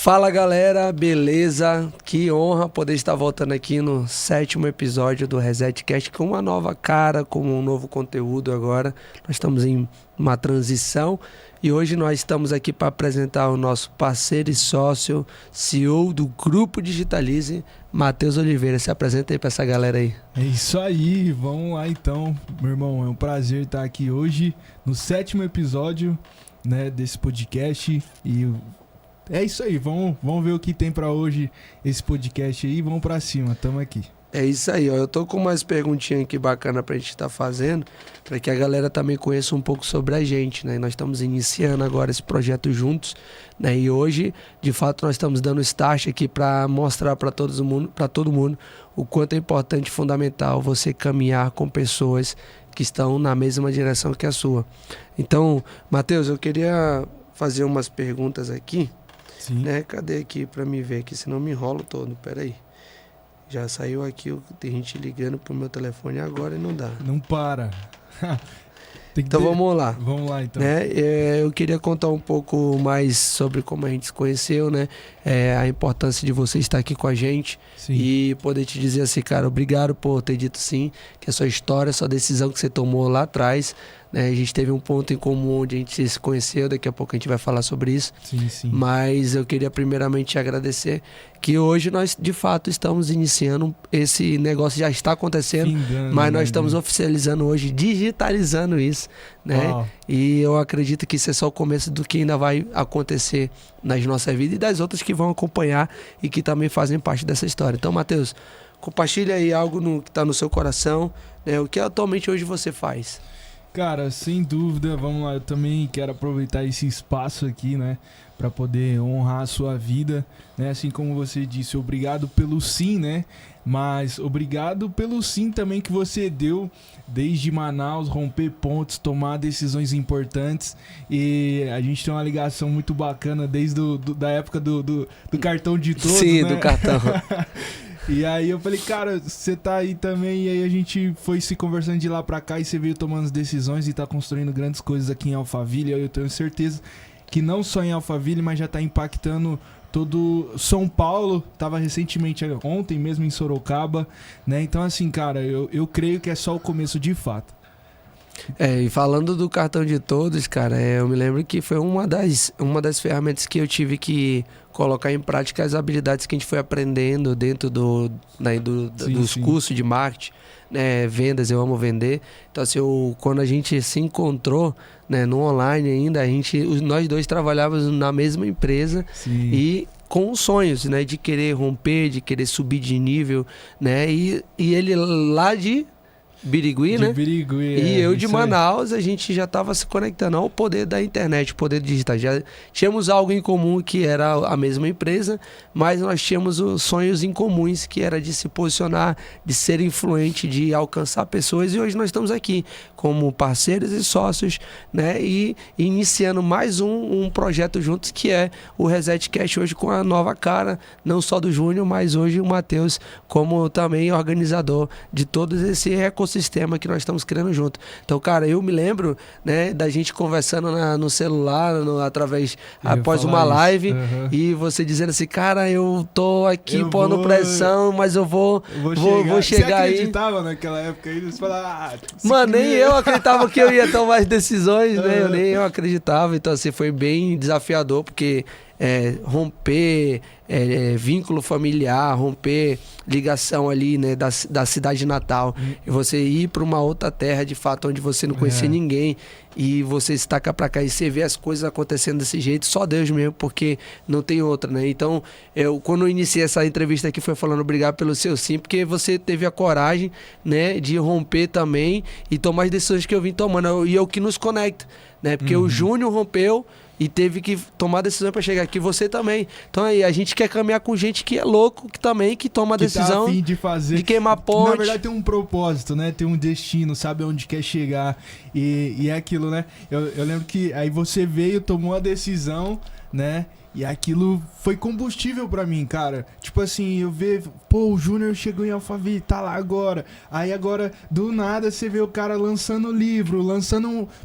Fala galera, beleza? Que honra poder estar voltando aqui no 7º episódio do ResetCast com uma nova cara, com um novo conteúdo agora. Nós estamos em uma transição e hoje nós estamos aqui para apresentar o nosso parceiro e sócio, CEO do Grupo Digitalize, Matheus Oliveira. Se apresenta aí para essa galera aí. É isso aí, vamos lá então, meu irmão. É um prazer estar aqui hoje no 7º episódio, né, desse podcast e é isso aí, vamos ver o que tem pra hoje esse podcast aí, vamos pra cima, tamo aqui. É isso aí, ó. Eu tô com umas perguntinhas aqui bacana pra gente estar fazendo, para que a galera também conheça um pouco sobre a gente, né? Nós estamos iniciando agora esse projeto juntos, né? E hoje, de fato, nós estamos dando start aqui para mostrar para todo mundo o quanto é importante e fundamental você caminhar com pessoas que estão na mesma direção que a sua. Então, Matheus, eu queria fazer umas perguntas aqui. Sim. Né? Cadê aqui pra me ver aqui? Senão me enrolo todo. Pera aí. Já saiu aqui, tem gente ligando pro meu telefone agora e não dá. Não para. Então vamos lá. Vamos lá então. Né? Eu queria contar um pouco mais sobre como a gente se conheceu, né? A importância de você estar aqui com a gente. Sim. E poder te dizer assim, cara, obrigado por ter dito sim, que a sua história, a sua decisão que você tomou lá atrás, né? A gente teve um ponto em comum onde a gente se conheceu, daqui a pouco a gente vai falar sobre isso. Sim, sim. Mas eu queria primeiramente te agradecer que hoje nós de fato estamos iniciando, esse negócio já está acontecendo, Findando, mas nós né, estamos oficializando hoje, digitalizando isso, né? Uau. E eu acredito que isso é só o começo do que ainda vai acontecer nas nossas vidas e das outras que vão acompanhar e que também fazem parte dessa história. Então, Matheus, compartilha aí algo que está no seu coração, né? O que atualmente hoje você faz? Cara, sem dúvida, vamos lá, eu também quero aproveitar esse espaço aqui, né, para poder honrar a sua vida, né, assim como você disse, obrigado pelo sim, né, mas obrigado pelo sim também que você deu desde Manaus, romper pontos, tomar decisões importantes, e a gente tem uma ligação muito bacana desde da época do cartão de todos, Sim, né? do cartão. E aí eu falei, cara, você tá aí também, e aí a gente foi se conversando de lá pra cá e você veio tomando as decisões e tá construindo grandes coisas aqui em Alphaville. Eu tenho certeza que não só em Alphaville, mas já tá impactando todo São Paulo. Tava recentemente, ontem mesmo em Sorocaba, né? Então assim, cara, eu creio que é só o começo de fato. E falando do cartão de todos, cara, eu me lembro que foi uma das ferramentas que eu tive que colocar em prática as habilidades que a gente foi aprendendo dentro dos cursos de marketing, né, vendas, eu amo vender. Então assim, quando a gente se encontrou, né, no online ainda, nós dois trabalhávamos na mesma empresa. Sim. E com sonhos, né, de querer romper, de querer subir de nível, né, e ele lá de Birigui, né? Birigui, e eu de isso Manaus, a gente já estava se conectando ao poder da internet, o poder digital. Já tínhamos algo em comum que era a mesma empresa, mas nós tínhamos os sonhos em comuns, que era de se posicionar, de ser influente, de alcançar pessoas. E hoje nós estamos aqui como parceiros e sócios, né? E iniciando mais um projeto juntos, que é o ResetCast, hoje com a nova cara, não só do Júnior, mas hoje o Matheus como também organizador de todo esse ecossistema que nós estamos criando junto. Então, cara, eu me lembro, né, da gente conversando no celular, após uma live, e você dizendo assim, cara, eu tô aqui pondo pressão, mas eu vou chegar aí. Você acreditava naquela época aí? Você falava, mano, nem eu acreditava que eu ia tomar as decisões, né? Nem eu acreditava. Então, assim, foi bem desafiador, porque romper vínculo familiar, romper ligação ali, né, da cidade natal, e você ir para uma outra terra, de fato, onde você não conhecia ninguém, e você se taca para cá e você vê as coisas acontecendo desse jeito, só Deus mesmo, porque não tem outra, né? Então, quando eu iniciei essa entrevista aqui, foi falando obrigado pelo seu sim, porque você teve a coragem, né, de romper também e tomar as decisões que eu vim tomando, e é o que nos conecta, né? Porque o Júnior rompeu e teve que tomar decisão para chegar aqui, você também. Então aí, a gente quer caminhar com gente que é louco, que também toma a decisão tá a fim de fazer, de queimar ponte. Na verdade tem um propósito, né? Tem um destino, sabe onde quer chegar. E é aquilo, né? Eu lembro que aí você veio, tomou a decisão, né? E aquilo foi combustível pra mim, cara. Tipo assim, eu vejo, pô, o Júnior chegou em Alphaville, tá lá agora. Aí agora, do nada, você vê o cara lançando livro,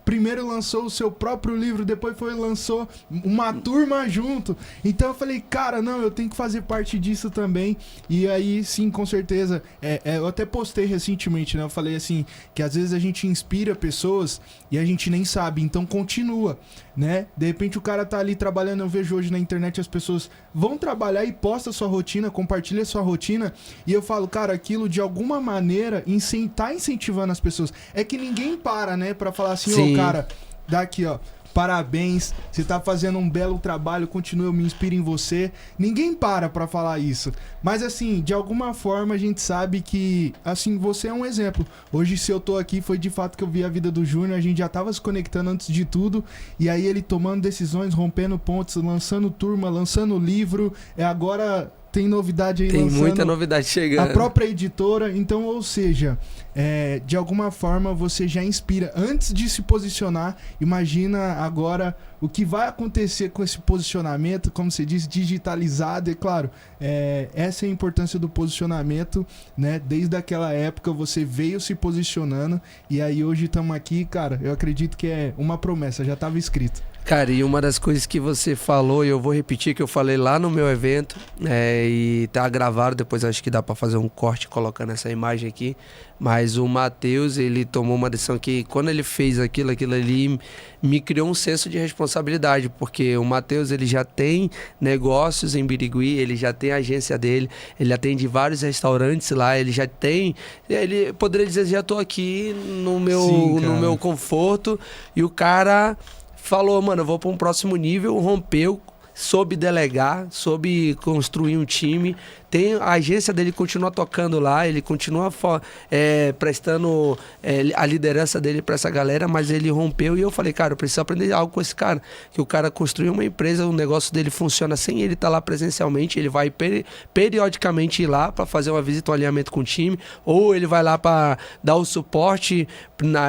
primeiro lançou o seu próprio livro, depois lançou uma turma junto. Então eu falei, cara, não, eu tenho que fazer parte disso também. E aí, sim, com certeza, eu até postei recentemente, né? Eu falei assim, que às vezes a gente inspira pessoas e a gente nem sabe, então continua, né? De repente o cara tá ali trabalhando, eu vejo hoje na internet as pessoas vão trabalhar e posta sua rotina, compartilha sua rotina, e eu falo, cara, aquilo de alguma maneira tá incentivando as pessoas. É que ninguém para, né, pra falar assim, ô, cara, daqui, ó, parabéns, você tá fazendo um belo trabalho, continua, eu me inspiro em você. Ninguém para pra falar isso. Mas assim, de alguma forma a gente sabe que, assim, você é um exemplo. Hoje, se eu tô aqui, foi de fato que eu vi a vida do Júnior, a gente já tava se conectando antes de tudo, e aí ele tomando decisões, rompendo pontes, lançando turma, lançando livro, agora... Tem novidade aí lançando. Tem muita novidade chegando. A própria editora. Então, ou seja, de alguma forma você já inspira. Antes de se posicionar, imagina agora o que vai acontecer com esse posicionamento, como você disse, digitalizado. E claro, essa é a importância do posicionamento, né? Desde aquela época você veio se posicionando e aí hoje estamos aqui, cara, eu acredito que é uma promessa, já estava escrito. Cara, e uma das coisas que você falou, e eu vou repetir, que eu falei lá no meu evento, e tá gravado, depois acho que dá pra fazer um corte colocando essa imagem aqui, mas o Matheus, ele tomou uma decisão que, quando ele fez aquilo ali me criou um senso de responsabilidade, porque o Matheus, ele já tem negócios em Birigui, ele já tem a agência dele, ele atende vários restaurantes lá, ele poderia dizer, já tô aqui no meu conforto, e o cara... falou, mano, eu vou para um próximo nível, rompeu, soube delegar, soube construir um time. A agência dele continua tocando lá, ele continua prestando a liderança dele para essa galera, mas ele rompeu e eu falei, cara, eu preciso aprender algo com esse cara. Que o cara construiu uma empresa, o negócio dele funciona sem ele estar lá presencialmente, ele vai periodicamente ir lá para fazer uma visita, um alinhamento com o time, ou ele vai lá para dar o suporte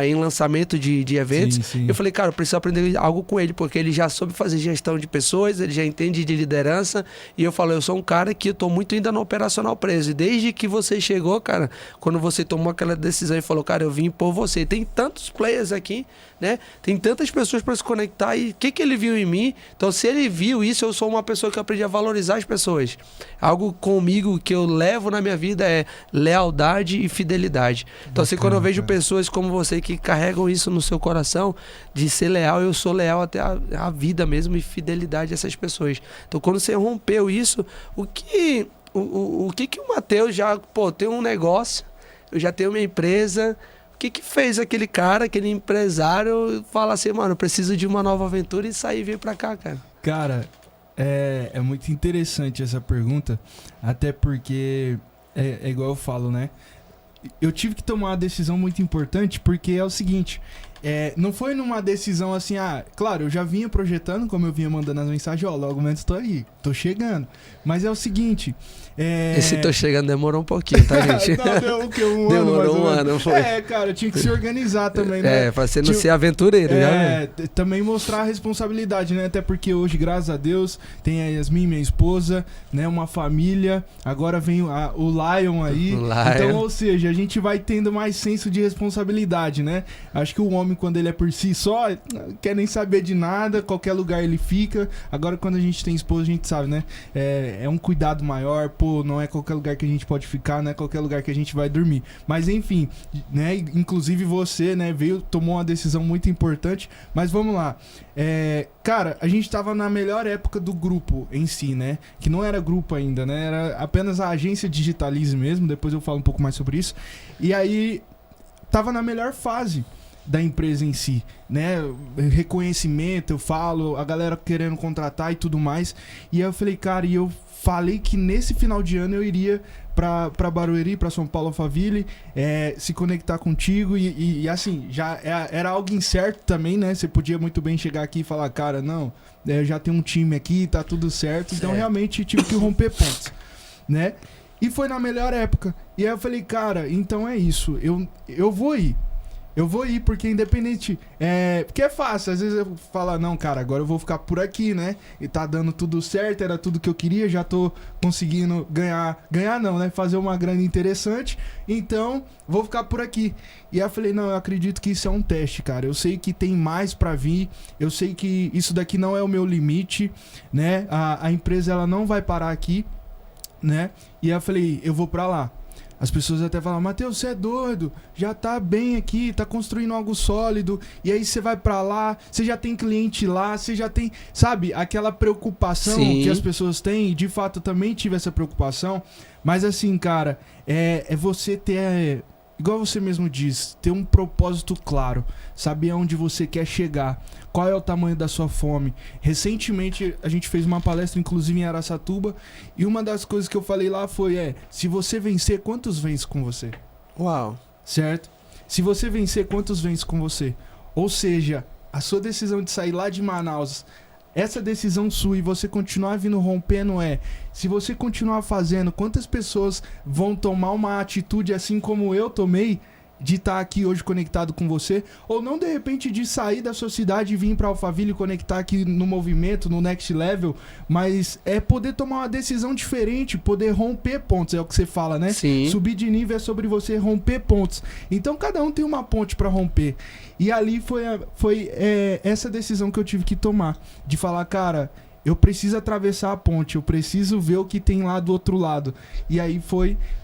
em lançamento de eventos. Sim, sim. Eu falei, cara, eu preciso aprender algo com ele, porque ele já soube fazer gestão de pessoas, ele já entende de liderança, e eu falo, eu sou um cara que eu tô muito ainda no operacional preso, e desde que você chegou, cara, quando você tomou aquela decisão e falou, cara, eu vim por você, tem tantos players aqui, né, tem tantas pessoas para se conectar, e o que ele viu em mim? Então, se ele viu isso, eu sou uma pessoa que aprendi a valorizar as pessoas. Algo comigo que eu levo na minha vida é lealdade e fidelidade. Então, assim, quando eu vejo pessoas como você que carregam isso no seu coração, de ser leal, eu sou leal até a vida mesmo, e fidelidade a essas pessoas. Então, quando você rompeu isso, o que o Matheus já, tem um negócio, eu já tenho minha empresa, o que fez aquele cara, aquele empresário, falar assim, mano, eu preciso de uma nova aventura e sair e vir pra cá, cara? Cara, é muito interessante essa pergunta, até porque é igual eu falo, né? Eu tive que tomar uma decisão muito importante, porque é o seguinte... não foi numa decisão assim, claro, eu já vinha projetando, como eu vinha mandando as mensagens, logo menos tô aí, tô chegando. Mas é o seguinte... Esse tô chegando demorou um pouquinho, tá, gente? Não, deu o quê? Um Demorou ano, um ano, foi. Cara, tinha que se organizar também, né? Pra você não ser aventureiro, né? Também mostrar a responsabilidade, né? Até porque hoje, graças a Deus, tem a Yasmin, minha esposa, né? Uma família, agora vem o Lion aí. Então, ou seja, a gente vai tendo mais senso de responsabilidade, né? Acho que o homem, quando ele é por si só, não quer nem saber de nada, qualquer lugar ele fica. Agora, quando a gente tem esposa, a gente sabe, né? É um cuidado maior, não é qualquer lugar que a gente pode ficar, não é qualquer lugar que a gente vai dormir. Mas enfim, né? Inclusive você, né? Tomou uma decisão muito importante. Mas vamos lá. Cara, a gente tava na melhor época do grupo em si, né? Que não era grupo ainda, né? Era apenas a agência Digitalize mesmo. Depois eu falo um pouco mais sobre isso. E aí, tava na melhor fase da empresa em si, né? Reconhecimento, eu falo, a galera querendo contratar e tudo mais. E aí eu falei, cara, eu falei que nesse final de ano eu iria pra Barueri, pra São Paulo, Alphaville, se conectar contigo e assim, já era algo incerto também, né? Você podia muito bem chegar aqui e falar, cara, não, eu já tenho um time aqui, tá tudo certo. Então realmente tive que romper pontos, né? E foi na melhor época. E aí eu falei, cara, então é isso, eu vou ir. eu vou ir, porque independente... Porque é fácil, às vezes eu falo, não, cara, agora eu vou ficar por aqui, né? E tá dando tudo certo, era tudo que eu queria, já tô conseguindo ganhar não, né? Fazer uma grana interessante, então vou ficar por aqui. E aí eu falei, não, eu acredito que isso é um teste, cara. Eu sei que tem mais pra vir, eu sei que isso daqui não é o meu limite, né? A empresa, ela não vai parar aqui, né? E aí eu falei, eu vou pra lá. As pessoas até falam, Matheus, você é doido, já tá bem aqui, tá construindo algo sólido, e aí você vai pra lá, você já tem cliente lá, você já tem, sabe, aquela preocupação que as pessoas têm, e de fato eu também tive essa preocupação, mas assim, cara, é você ter, igual você mesmo diz, ter um propósito claro, saber aonde você quer chegar, qual é o tamanho da sua fome. Recentemente a gente fez uma palestra, inclusive em Araçatuba, e uma das coisas que eu falei lá foi, se você vencer, quantos vence com você? Uau. Certo? Se você vencer, quantos vence com você? Ou seja, a sua decisão de sair lá de Manaus, essa decisão sua e você continuar vindo rompendo se você continuar fazendo, quantas pessoas vão tomar uma atitude assim como eu tomei, de estar aqui hoje conectado com você, ou não de repente de sair da sua cidade e vir para Alphaville e conectar aqui no movimento, no Next Level, mas é poder tomar uma decisão diferente, poder romper pontos, é o que você fala, né? Sim. Subir de nível é sobre você romper pontos. Então cada um tem uma ponte para romper. E ali foi essa decisão que eu tive que tomar, de falar, cara, eu preciso atravessar a ponte, eu preciso ver o que tem lá do outro lado. E aí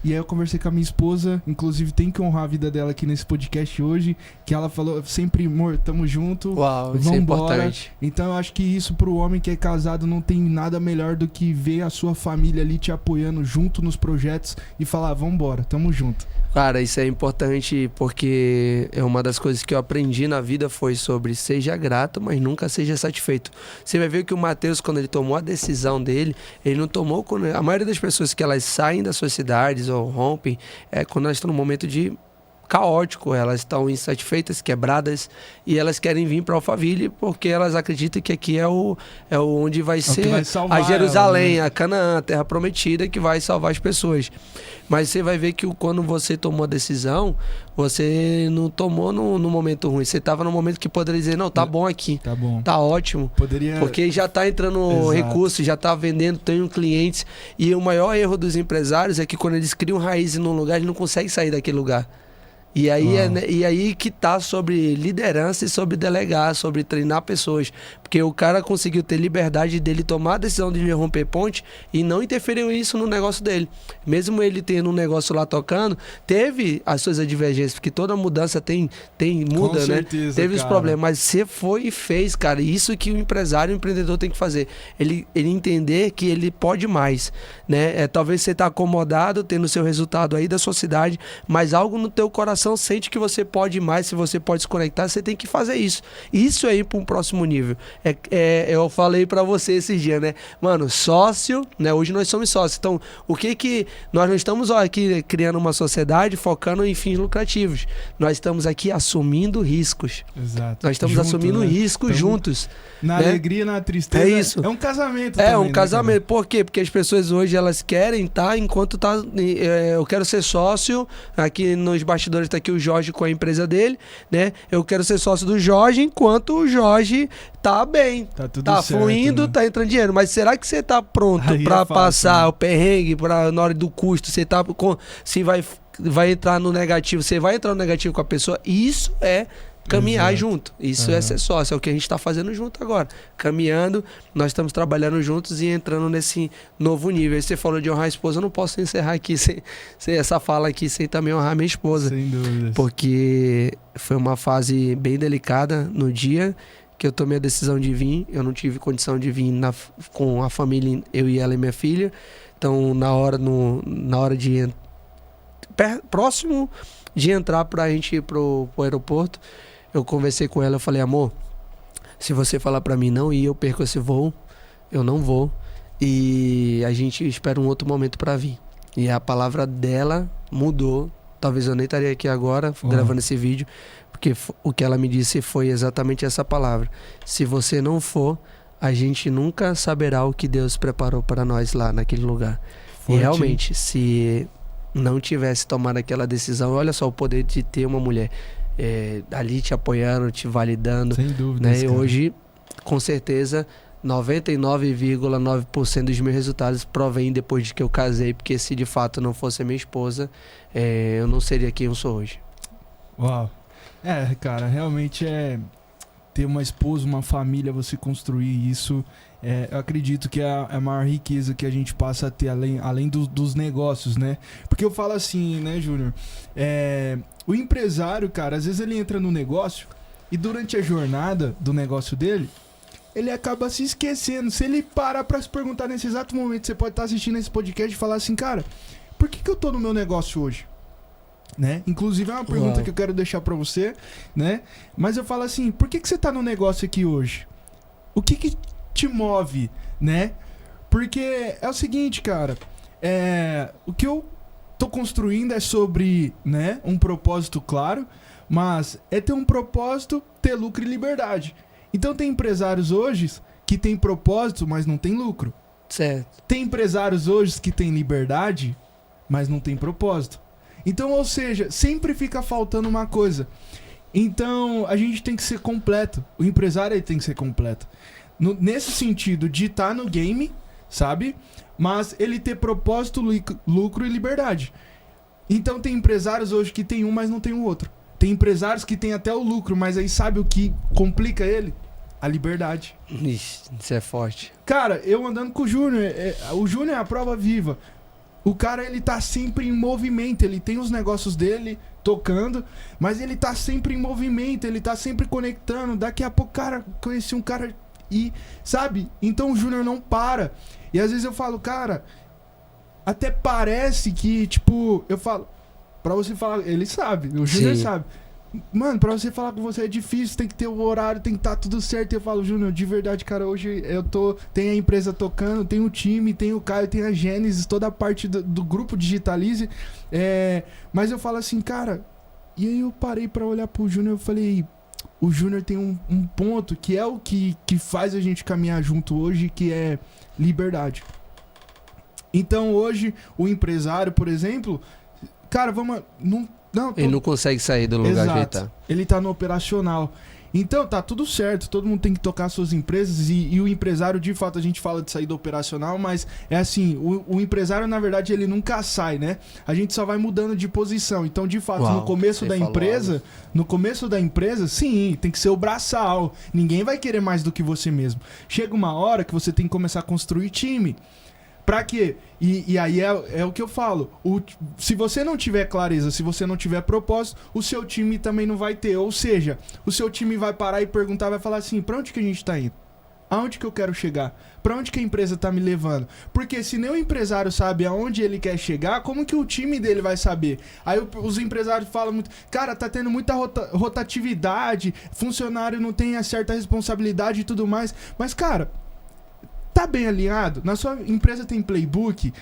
eu conversei com a minha esposa, inclusive tem que honrar a vida dela aqui nesse podcast hoje, que ela falou sempre, amor, tamo junto, uau, isso é importante. Então eu acho que isso pro homem que é casado não tem nada melhor do que ver a sua família ali te apoiando junto nos projetos e falar, vambora, tamo junto. Cara, isso é importante porque é uma das coisas que eu aprendi na vida foi sobre seja grato, mas nunca seja satisfeito. Você vai ver que o Matheus, quando ele tomou a decisão dele, ele não tomou... A maioria das pessoas que elas saem das suas cidades ou rompem, quando elas estão num momento de caótico, elas estão insatisfeitas, quebradas, e elas querem vir para Alphaville porque elas acreditam que aqui é onde vai ser a Jerusalém, ela, né? A Canaã, a terra prometida que vai salvar as pessoas. Mas você vai ver que quando você tomou a decisão, você não tomou no momento ruim, você estava no momento que poderia dizer, não, tá bom aqui, tá bom, tá ótimo, porque já tá entrando recurso, já tá vendendo, tenho clientes, e o maior erro dos empresários é que quando eles criam raízes num lugar, eles não conseguem sair daquele lugar. E aí que tá sobre liderança e sobre delegar, sobre treinar pessoas. Porque o cara conseguiu ter liberdade dele tomar a decisão de romper ponte e não interferiu isso no negócio dele. Mesmo ele tendo um negócio lá tocando, teve as suas divergências, porque toda mudança muda, com certeza, né? Teve os problemas, mas você foi e fez, cara. Isso que o empresário, o empreendedor tem que fazer. Ele entender que ele pode mais, né? Talvez você tá acomodado, tendo o seu resultado aí da sua cidade, mas algo no teu coração sente que você pode mais, se você pode se conectar, você tem que fazer isso. Isso é ir para um próximo nível. Eu falei para você esses dias, né? Mano, sócio, né? Hoje nós somos sócios. Então, o que nós não estamos aqui criando uma sociedade focando em fins lucrativos. Nós estamos aqui assumindo riscos. Exato. Nós estamos assumindo riscos juntos. Na alegria, na tristeza. É isso. É um casamento também. É um casamento. Né? Por quê? Porque as pessoas hoje, elas querem enquanto tá... eu quero ser sócio, aqui nos bastidores tá aqui o Jorge com a empresa dele, né? Eu quero ser sócio do Jorge enquanto o Jorge tá bem. Tá tudo tá certo, fluindo, né? Tá entrando dinheiro. Mas será que você tá pronto para passar o perrengue na hora do custo? Você tá se vai entrar no negativo, você vai entrar no negativo com a pessoa? Isso é caminhar junto. Isso é ser sócio. É o que a gente está fazendo junto agora. Caminhando, nós estamos trabalhando juntos e entrando nesse novo nível. Aí você falou de honrar a esposa, eu não posso encerrar aqui sem essa fala aqui, sem também honrar minha esposa. Sem dúvidas. Porque foi uma fase bem delicada no dia que eu tomei a decisão de vir. Eu não tive condição de vir com a família, eu e ela e minha filha. Então, na hora de próximo de entrar pra gente ir pro aeroporto, eu conversei com ela, eu falei, amor, se você falar pra mim não ir, eu perco esse voo, eu não vou, e a gente espera um outro momento pra vir. E a palavra dela mudou, talvez eu nem estaria aqui agora gravando esse vídeo, porque o que ela me disse foi exatamente essa palavra: se você não for, a gente nunca saberá o que Deus preparou para nós lá naquele lugar. Forte. E realmente, se não tivesse tomado aquela decisão, olha só o poder de ter uma mulher. ali te apoiando, te validando. Sem dúvida. Né? E hoje, com certeza, 99,9% dos meus resultados provém depois de que eu casei, porque se de fato não fosse a minha esposa, eu não seria quem eu sou hoje. Uau. Cara, realmente ter uma esposa, uma família, você construir isso, eu acredito que é a maior riqueza que a gente passa a ter, além dos negócios, né? Porque eu falo assim, né, Júnior? O empresário, cara, às vezes ele entra no negócio e durante a jornada do negócio dele, ele acaba se esquecendo. Se ele parar pra se perguntar nesse exato momento, você pode estar assistindo esse podcast e falar assim, cara, por que eu tô no meu negócio hoje? Né? Inclusive é uma pergunta que eu quero deixar pra você, né? Mas eu falo assim, por que você tá no negócio aqui hoje? O que te move, né? Porque é o seguinte, cara, o que eu tô construindo é sobre, né, um propósito claro, mas é ter um propósito, ter lucro e liberdade. Então tem empresários hoje que tem propósito, mas não tem lucro. Certo. Tem empresários hoje que tem liberdade, mas não tem propósito. Então, ou seja, sempre fica faltando uma coisa. Então, a gente tem que ser completo. O empresário ele tem que ser completo. Nesse sentido de estar no game, sabe? Mas ele ter propósito, lucro e liberdade. Então, tem empresários hoje que tem um, mas não tem o outro. Tem empresários que tem até o lucro, mas aí sabe o que complica ele? A liberdade. Ixi, isso é forte. Cara, eu andando com o Júnior, o Júnior é a prova viva. O cara, ele tá sempre em movimento, ele tem os negócios dele tocando, mas ele tá sempre em movimento, ele tá sempre conectando. Daqui a pouco, cara, conheci um cara e, sabe? Então o Júnior não para. E às vezes eu falo, cara, até parece que, tipo, eu falo, pra você falar, ele sabe, o Júnior sabe. Mano, pra você falar com você é difícil, tem que ter o horário, tem que estar tudo certo. E eu falo, Júnior, de verdade, cara, hoje tem a empresa tocando, tem o time, tem o Caio, tem a Gênesis, toda a parte do grupo Digitalize. Mas eu falo assim, cara, e aí eu parei pra olhar pro Júnior e falei, o Júnior tem um ponto que é o que faz a gente caminhar junto hoje, que é liberdade. Então hoje, o empresário, por exemplo, cara, ele não consegue sair do lugar que ele tá. Ele tá no operacional. Então, tá tudo certo. Todo mundo tem que tocar suas empresas. E o empresário, de fato, a gente fala de sair do operacional, mas é assim, o empresário, na verdade, ele nunca sai, né? A gente só vai mudando de posição. Então, de fato, no começo da empresa, sim, tem que ser o braçal. Ninguém vai querer mais do que você mesmo. Chega uma hora que você tem que começar a construir time. Pra quê? E aí é o que eu falo. Se você não tiver clareza, se você não tiver propósito, o seu time também não vai ter. Ou seja, o seu time vai parar e perguntar, vai falar assim, pra onde que a gente tá indo? Aonde que eu quero chegar? Pra onde que a empresa tá me levando? Porque se nem o empresário sabe aonde ele quer chegar, como que o time dele vai saber? Aí os empresários falam muito, cara, tá tendo muita rotatividade, funcionário não tem a certa responsabilidade e tudo mais. Mas, cara, tá bem alinhado? Na sua empresa tem playbook?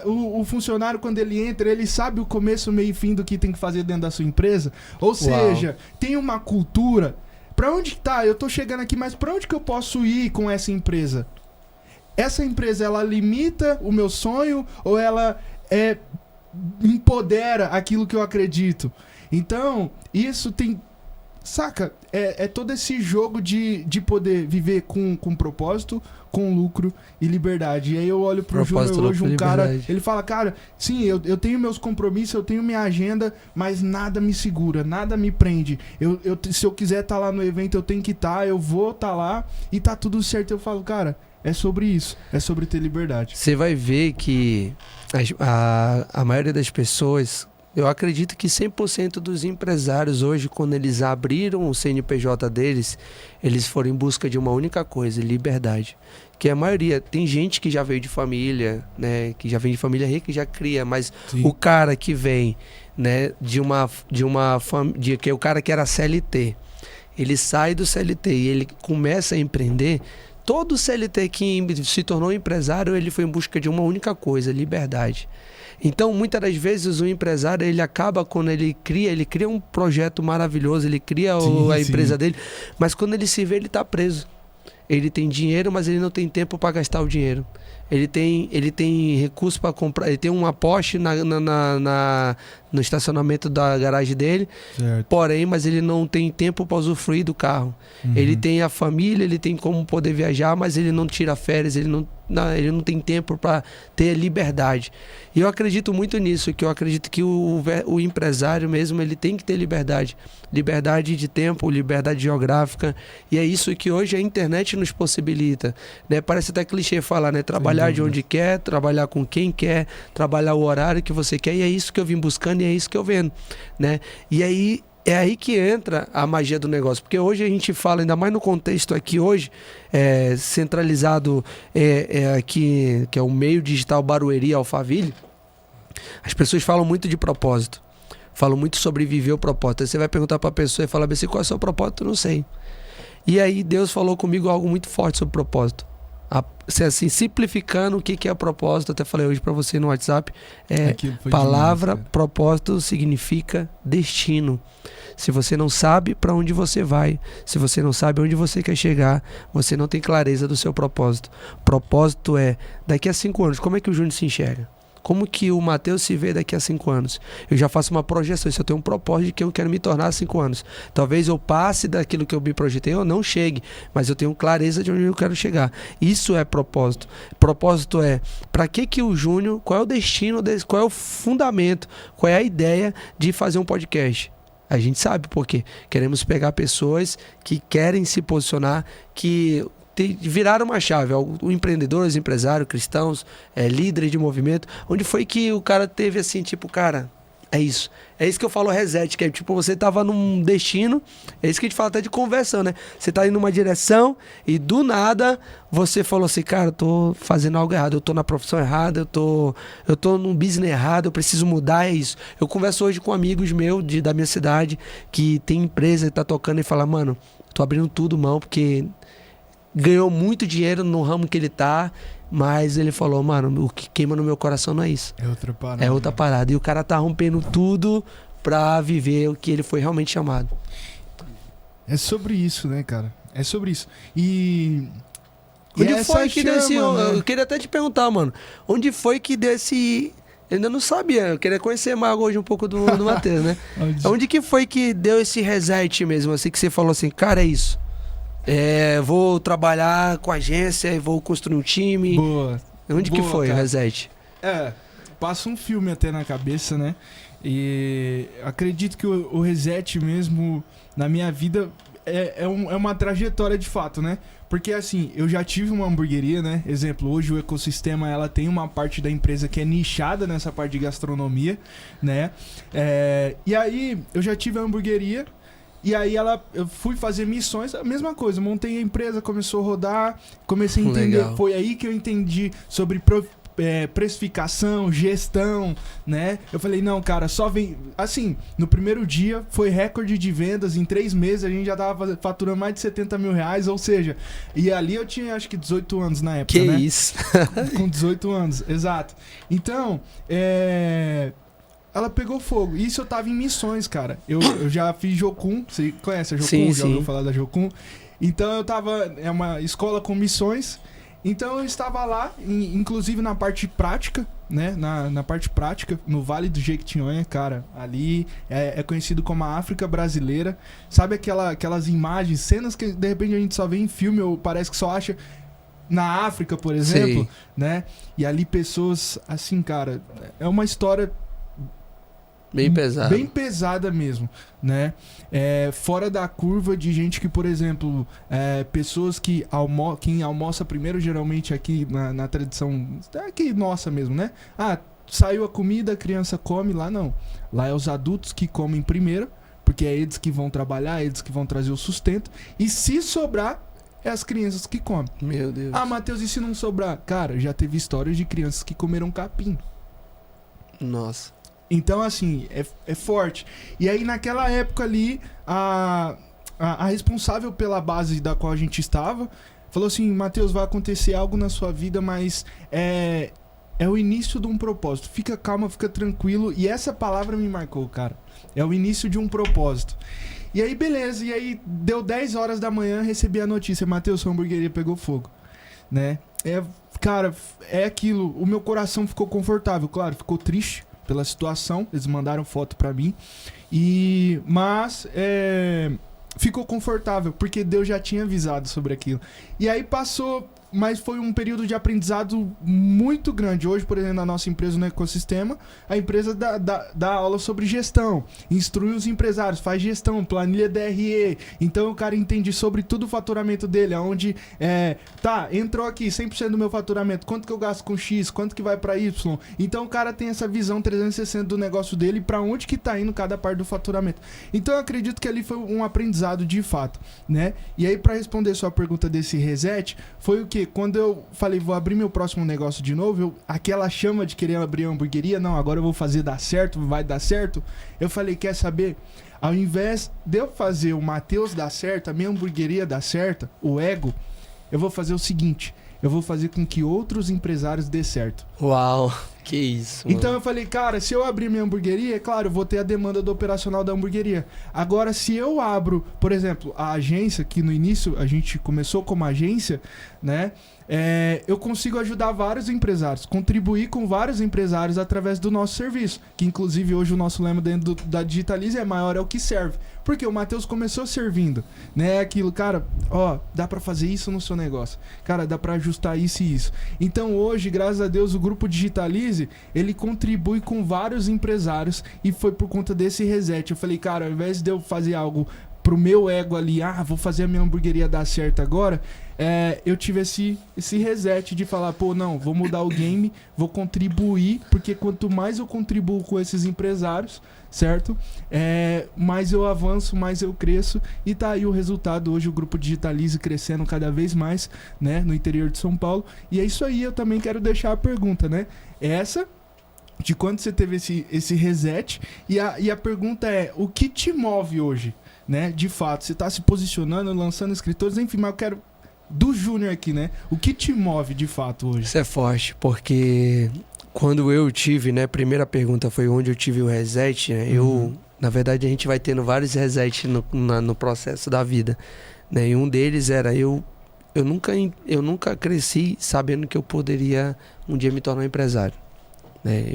O funcionário, quando ele entra, ele sabe o começo, meio e fim do que tem que fazer dentro da sua empresa? Ou seja, tem uma cultura. Pra onde tá? Eu tô chegando aqui, mas pra onde que eu posso ir com essa empresa? Essa empresa, ela limita o meu sonho ou ela empodera aquilo que eu acredito? Então, isso tem... Saca? É todo esse jogo de poder viver com propósito, com lucro e liberdade. E aí eu olho pro Júnior hoje, um cara... Ele fala, cara, sim, eu tenho meus compromissos, eu tenho minha agenda, mas nada me segura, nada me prende. Se eu quiser estar lá no evento, eu tenho que estar, eu vou estar lá e tá tudo certo. Eu falo, cara, é sobre isso, é sobre ter liberdade. Você vai ver que a maioria das pessoas... Eu acredito que 100% dos empresários hoje, quando eles abriram o CNPJ deles, eles foram em busca de uma única coisa, liberdade. Que a maioria, tem gente que já veio de família, né, que já vem de família rica e já cria, mas sim, o cara que vem, né, que é o cara que era CLT, ele sai do CLT e ele começa a empreender. Todo CLT que se tornou empresário, ele foi em busca de uma única coisa, liberdade. Então, muitas das vezes, o empresário, ele acaba, quando ele cria um projeto maravilhoso, ele cria a empresa dele, mas quando ele se vê, ele está preso. Ele tem dinheiro, mas ele não tem tempo para gastar o dinheiro. ele tem recurso para comprar, ele tem uma Porsche no estacionamento da garagem dele, Certo. porém, mas ele não tem tempo para usufruir do carro. Ele tem a família, ele tem como poder viajar, mas ele não tira férias, ele não tem tempo para ter liberdade. E eu acredito muito nisso, que eu acredito que o empresário mesmo, ele tem que ter liberdade. Liberdade de tempo, liberdade geográfica. E é isso que hoje a internet nos possibilita, né? Parece até clichê falar, né? Trabalhar de onde quer, trabalhar com quem quer, trabalhar o horário que você quer. E é isso que eu vim buscando e é isso que eu vendo, né? E aí é aí que entra a magia do negócio, porque hoje a gente fala, ainda mais no contexto aqui hoje, centralizado aqui, que é o meio digital Barueri, Alphaville, as pessoas falam muito de propósito, falam muito sobre viver o propósito. Aí você vai perguntar para a pessoa e falar assim, qual é o seu propósito? Eu não sei. E aí Deus falou comigo algo muito forte sobre propósito. Assim, simplificando o que é o propósito, até falei hoje para você no WhatsApp, palavra demais, propósito significa destino. Se você não sabe para onde você vai, se você não sabe onde você quer chegar, você não tem clareza do seu propósito. Propósito é, daqui a 5 anos, como é que o Júnior se enxerga? Como que o Matheus se vê daqui a 5 anos? Eu já faço uma projeção, se eu tenho um propósito de que eu quero me tornar há 5 anos. Talvez eu passe daquilo que eu me projetei ou não chegue, mas eu tenho clareza de onde eu quero chegar. Isso é propósito. Propósito é, para que o Júnior, qual é o destino, qual é o fundamento, qual é a ideia de fazer um podcast? A gente sabe por quê. Queremos pegar pessoas que querem se posicionar, que viraram uma chave, empreendedores, empresários, cristãos, líderes de movimento, onde foi que o cara teve assim, tipo, cara, é isso que eu falo reset, que é tipo, você tava num destino, é isso que a gente fala até de conversão, né? Você tá indo numa direção e do nada você falou assim, cara, eu tô fazendo algo errado, eu tô na profissão errada, eu tô num business errado, eu preciso mudar, é isso. Eu converso hoje com amigos meus da minha cidade, que tem empresa e tá tocando e fala, mano, tô abrindo tudo mão, porque ganhou muito dinheiro no ramo que ele tá, mas ele falou, mano, o que queima no meu coração não é isso. É outra parada. É outra parada. E o cara tá rompendo tudo pra viver o que ele foi realmente chamado. É sobre isso, né, cara? É sobre isso. E onde foi que deu esse... né? Eu queria até te perguntar, mano. Onde foi que deu esse... Eu ainda não sabia. Eu queria conhecer mais hoje um pouco do Matheus, né? Onde que foi que deu esse reset mesmo? Assim que você falou assim, cara, é isso. Vou trabalhar com agência, vou construir um time. Boa. Onde que foi cara. O reset? Passa um filme até na cabeça, né? E acredito que o reset mesmo na minha vida é uma trajetória de fato, né? Porque assim, eu já tive uma hamburgueria, né? Exemplo, hoje o ecossistema ela tem uma parte da empresa que é nichada nessa parte de gastronomia, né? E aí eu já tive a hamburgueria. E aí eu fui fazer missões, a mesma coisa, montei a empresa, começou a rodar, comecei a entender, legal. Foi aí que eu entendi sobre precificação, gestão, né? Eu falei, não, cara, só vem... Assim, no primeiro dia foi recorde de vendas, em 3 meses a gente já tava faturando mais de 70 mil reais, ou seja, e ali eu tinha acho que 18 anos na época, que né? Que isso? Com 18 anos, exato. Então, ela pegou fogo. Isso eu tava em missões, cara. Eu já fiz Jocum. Você conhece a Jocum? Sim, já ouviu falar da Jocum? Então eu tava... É uma escola com missões. Então eu estava lá, inclusive na parte prática, né? Na parte prática, no Vale do Jequitinhonha, cara. Ali é conhecido como a África brasileira. Sabe aquelas imagens, cenas que de repente a gente só vê em filme ou parece que só acha... Na África, por exemplo, sim. Né? E ali pessoas, assim, cara... É uma história... Bem pesada. Bem pesada mesmo, né? Fora da curva de gente que, por exemplo, pessoas que quem almoça primeiro, geralmente aqui na tradição, aqui nossa mesmo, né? Saiu a comida, a criança come, lá não. Lá é os adultos que comem primeiro, porque é eles que vão trabalhar, é eles que vão trazer o sustento. E se sobrar, é as crianças que comem. Meu Deus. Matheus, e se não sobrar? Cara, já teve histórias de crianças que comeram capim. Nossa. Então, assim, é forte. E aí, naquela época ali, a responsável pela base da qual a gente estava falou assim, Matheus, vai acontecer algo na sua vida, mas é o início de um propósito. Fica calma, fica tranquilo. E essa palavra me marcou, cara. É o início de um propósito. E aí, beleza. E aí, deu 10 horas da manhã, recebi a notícia. Matheus, sua hamburgueria pegou fogo. Né? cara, é aquilo. O meu coração ficou confortável, claro, ficou triste pela situação. Eles mandaram foto pra mim. Mas ficou confortável, porque Deus já tinha avisado sobre aquilo. E aí passou, mas foi um período de aprendizado muito grande. Hoje, por exemplo, na nossa empresa, no ecossistema, a empresa dá aula sobre gestão, instrui os empresários, faz gestão, planilha DRE. Então o cara entende sobre tudo o faturamento dele, onde entrou aqui 100% do meu faturamento, quanto que eu gasto com X, quanto que vai para Y. Então o cara tem essa visão 360 do negócio dele, para onde que tá indo cada parte do faturamento. Então eu acredito que ali foi um aprendizado de fato, né? E aí, para responder sua pergunta desse reset, foi o que? Quando eu falei, vou abrir meu próximo negócio de novo, aquela chama de querer abrir uma hamburgueria, não, agora eu vou fazer dar certo, vai dar certo. Eu falei, quer saber? Ao invés de eu fazer o Matheus dar certo, a minha hamburgueria dar certo, o ego, eu vou fazer o seguinte, eu vou fazer com que outros empresários dê certo. Uau, que isso, mano. Então eu falei, cara, se eu abrir minha hamburgueria, é claro, eu vou ter a demanda do operacional da hamburgueria. Agora, se eu abro, por exemplo, a agência, que no início a gente começou como agência, né? Eu consigo ajudar vários empresários, contribuir com vários empresários através do nosso serviço, que inclusive hoje o nosso lema dentro da Digitalize é maior é o que serve, porque o Matheus começou servindo, né? Aquilo, cara, dá pra fazer isso no seu negócio, cara, dá pra ajustar isso e isso. Então hoje, graças a Deus, o grupo Digitalize, ele contribui com vários empresários, e foi por conta desse reset. Eu falei, cara, ao invés de eu fazer algo pro meu ego ali, vou fazer a minha hamburgueria dar certo agora, eu tive esse reset de falar, não, vou mudar o game, vou contribuir, porque quanto mais eu contribuo com esses empresários, certo? Mais eu avanço, mais eu cresço, e tá aí o resultado. Hoje o grupo Digitalize crescendo cada vez mais, né, no interior de São Paulo. E é isso aí, eu também quero deixar a pergunta, né? De quando você teve esse reset, e a pergunta é, o que te move hoje? Né? De fato, você está se posicionando, lançando escritores, enfim, mas eu quero do Júnior aqui, né? O que te move de fato hoje? Isso é forte, porque quando eu tive, né? A primeira pergunta foi onde eu tive o reset, né? Na verdade, a gente vai tendo vários resets no processo da vida, né? E um deles era eu nunca cresci sabendo que eu poderia um dia me tornar um empresário, né?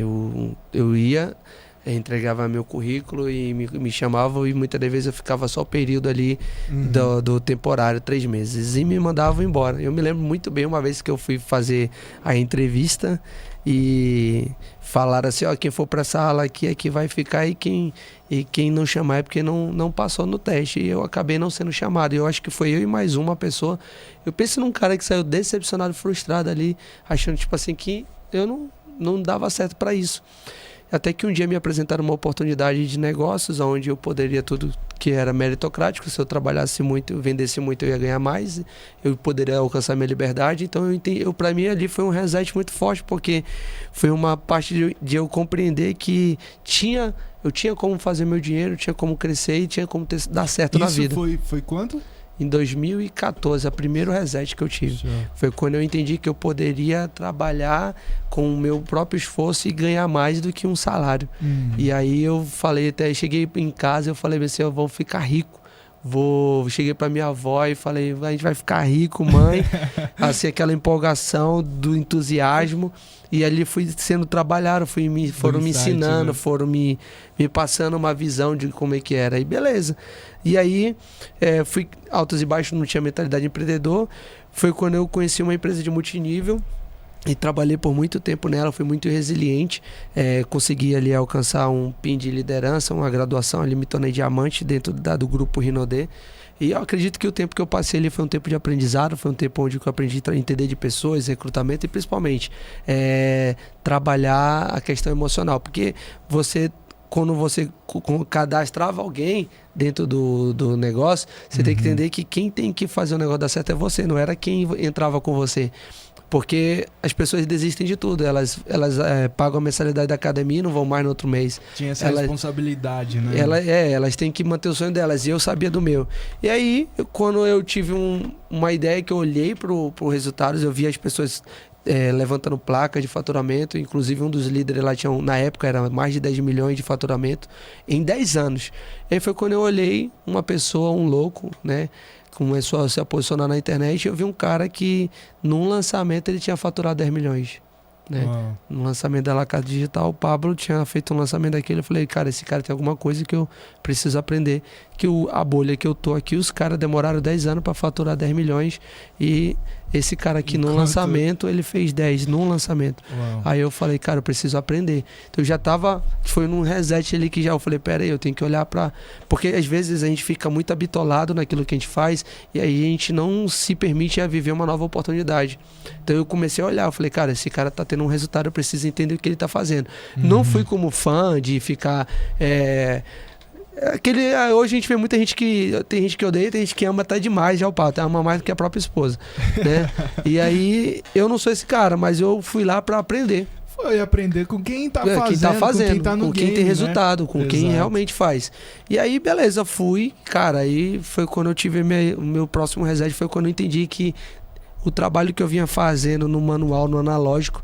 Eu ia, entregava meu currículo e me chamavam, e muitas das vezes eu ficava só o período ali do temporário, 3 meses, e me mandavam embora. Eu me lembro muito bem uma vez que eu fui fazer a entrevista e falaram assim, quem for para essa sala aqui vai ficar, e quem não chamar é porque não passou no teste. E eu acabei não sendo chamado. Eu acho que foi eu e mais uma pessoa. Eu penso num cara que saiu decepcionado, frustrado ali, achando tipo assim que eu não dava certo para isso. Até que um dia me apresentaram uma oportunidade de negócios, onde eu poderia tudo que era meritocrático. Se eu trabalhasse muito, eu vendesse muito, eu ia ganhar mais, eu poderia alcançar minha liberdade. Então, para mim ali foi um reset muito forte, porque foi uma parte de eu compreender que eu tinha como fazer meu dinheiro, tinha como crescer e tinha como dar certo na vida. Isso foi quando? Em 2014, o primeiro reset que eu tive. Foi quando eu entendi que eu poderia trabalhar com o meu próprio esforço e ganhar mais do que um salário. E aí eu falei, cheguei em casa, eu falei assim, eu vou ficar rico. Cheguei pra minha avó e falei, a gente vai ficar rico, mãe. Assim, aquela empolgação do entusiasmo. E ali fui sendo trabalhado, foram me ensinando, né? Foram me passando uma visão de como é que era. E beleza. E aí, fui altos e baixos, não tinha mentalidade de empreendedor. Foi quando eu conheci uma empresa de multinível e trabalhei por muito tempo nela, fui muito resiliente. Consegui ali alcançar um PIN de liderança, uma graduação, ali me tornei diamante dentro do grupo Rinode. E eu acredito que o tempo que eu passei ali foi um tempo de aprendizado, foi um tempo onde eu aprendi a entender de pessoas, recrutamento e principalmente trabalhar a questão emocional. Porque quando você cadastrava alguém dentro do negócio, você tem que entender que quem tem que fazer o negócio dar certo é você, não era quem entrava com você. Porque as pessoas desistem de tudo. Elas pagam a mensalidade da academia e não vão mais no outro mês. Tinha essa responsabilidade, né? Elas têm que manter o sonho delas. E eu sabia do meu. E aí, quando eu tive uma ideia que eu olhei para os resultados, eu vi as pessoas levantando placa de faturamento. Inclusive um dos líderes lá tinha, na época, era mais de 10 milhões de faturamento em 10 anos. E aí foi quando eu olhei uma pessoa, um louco, né? Começou a se posicionar na internet e eu vi um cara que num lançamento ele tinha faturado 10 milhões. Né? No lançamento da La Casa Digital, o Pablo tinha feito um lançamento daquele. Eu falei, cara, esse cara tem alguma coisa que eu preciso aprender. Que a bolha que eu tô aqui, os caras demoraram 10 anos para faturar 10 milhões. E esse cara aqui no lançamento, ele fez 10 num lançamento. Aí eu falei, cara, eu preciso aprender. Então eu já tava, foi num reset ali que já eu falei, pera aí, eu tenho que olhar para... Porque às vezes a gente fica muito habitolado naquilo que a gente faz e aí a gente não se permite a viver uma nova oportunidade. Então eu comecei a olhar, eu falei, cara, esse cara tá tendo um resultado, eu preciso entender o que ele tá fazendo. Não fui como fã de ficar... hoje a gente vê muita gente que... Tem gente que odeia, tem gente que ama até demais já o pau, ama mais do que a própria esposa, né? E aí, eu não sou esse cara, mas eu fui lá pra aprender. Foi aprender com quem tá fazendo, com quem tá no com game, quem tem resultado, né? Com Exato. Quem realmente faz. E aí, beleza, fui, cara, aí foi quando eu tive o meu próximo reset, foi quando eu entendi que o trabalho que eu vinha fazendo no manual, no analógico,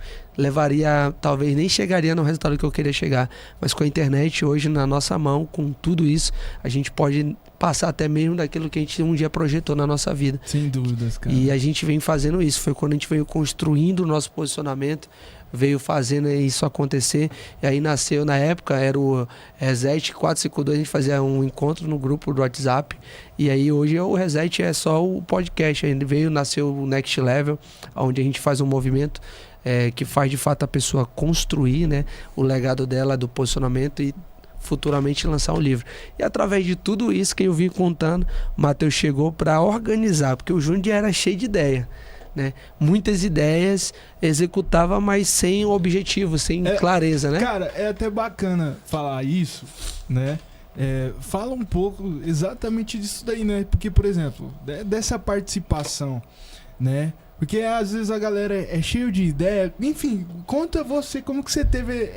talvez nem chegaria no resultado que eu queria chegar. Mas com a internet hoje na nossa mão, com tudo isso, a gente pode passar até mesmo daquilo que a gente um dia projetou na nossa vida. Sem dúvidas, cara. E a gente vem fazendo isso. Foi quando a gente veio construindo o nosso posicionamento, veio fazendo isso acontecer. E aí nasceu, na época, era o Reset 452, a gente fazia um encontro no grupo do WhatsApp. E aí hoje o Reset é só o podcast. Aí nasceu o Next Level, onde a gente faz um movimento que faz de fato a pessoa construir, né, o legado dela, do posicionamento e futuramente lançar um livro. E através de tudo isso que eu vim contando, o Matheus chegou para organizar, porque o Júnior era cheio de ideia. Né? Muitas ideias executava, mas sem objetivo, sem clareza, né? Cara, é até bacana falar isso, né? Fala um pouco exatamente disso daí, né? Porque, por exemplo, dessa participação, né? Porque às vezes a galera é cheio de ideia. Enfim, conta você como que você teve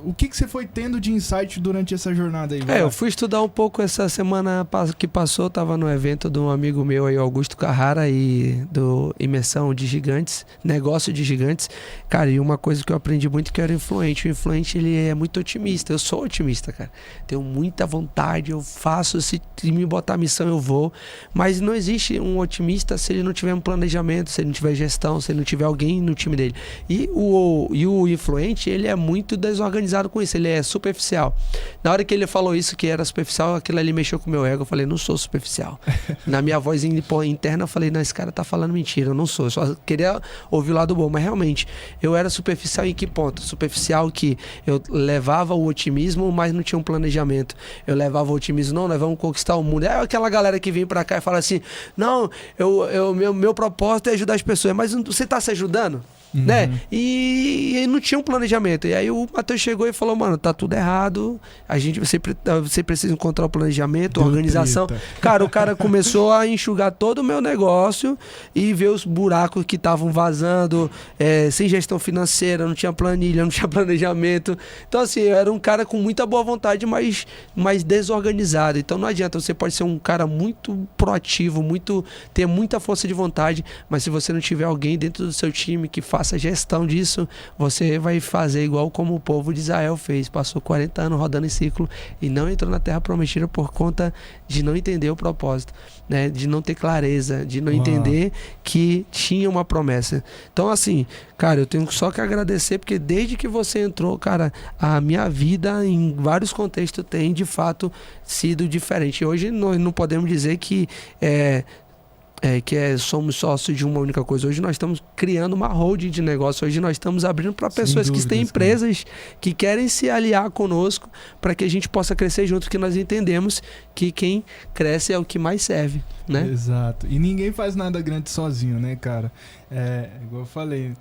o que você foi tendo de insight durante essa jornada aí. Eu fui estudar um pouco essa semana que passou, tava no evento de um amigo meu aí, Augusto Carrara, e do Imersão de Gigantes, Negócio de Gigantes. Cara, e uma coisa que eu aprendi muito que eu era influente. O influente, ele é muito otimista. Eu sou otimista, cara. Tenho muita vontade, eu faço, se me botar a missão eu vou. Mas não existe um otimista se ele não tiver um planejamento, se ele não tiver gestão, se ele não tiver alguém no time dele. E o influente, ele é muito desorganizado com isso, ele é superficial. Na hora que ele falou isso, que era superficial, aquilo ali mexeu com o meu ego. Eu falei, não sou superficial. Na minha voz interna, eu falei, não, esse cara tá falando mentira, eu não sou. Eu só queria ouvir o lado bom, mas realmente, eu era superficial em que ponto? Superficial que eu levava o otimismo, mas não tinha um planejamento. Eu levava o otimismo, não, nós vamos conquistar o mundo. É aquela galera que vem pra cá e fala assim, não, meu propósito é ajudar as pessoas, mas você tá se ajudando? Né? E não tinha um planejamento. E aí o Matheus chegou e falou, mano, tá tudo errado, você precisa encontrar o planejamento, organização. Cara, o cara começou a enxugar todo o meu negócio e ver os buracos que estavam vazando, sem gestão financeira, não tinha planilha, não tinha planejamento. Então assim, eu era um cara com muita boa vontade, mas desorganizado. Então não adianta, você pode ser um cara muito proativo, ter muita força de vontade, mas se você não tiver alguém dentro do seu time que faça gestão disso, você vai fazer igual como o povo de Israel fez, passou 40 anos rodando em ciclo e não entrou na terra prometida por conta de não entender o propósito, né? De não ter clareza, de não entender que tinha uma promessa. Então assim, cara, eu tenho só que agradecer, porque desde que você entrou, cara, a minha vida em vários contextos tem de fato sido diferente. Hoje nós não podemos dizer que somos sócios de uma única coisa. Hoje nós estamos criando uma holding de negócio. Hoje nós estamos abrindo para pessoas que têm empresas que querem se aliar conosco para que a gente possa crescer junto, porque nós entendemos que quem cresce é o que mais serve, né? Exato. E ninguém faz nada grande sozinho, né, cara? Igual eu falei,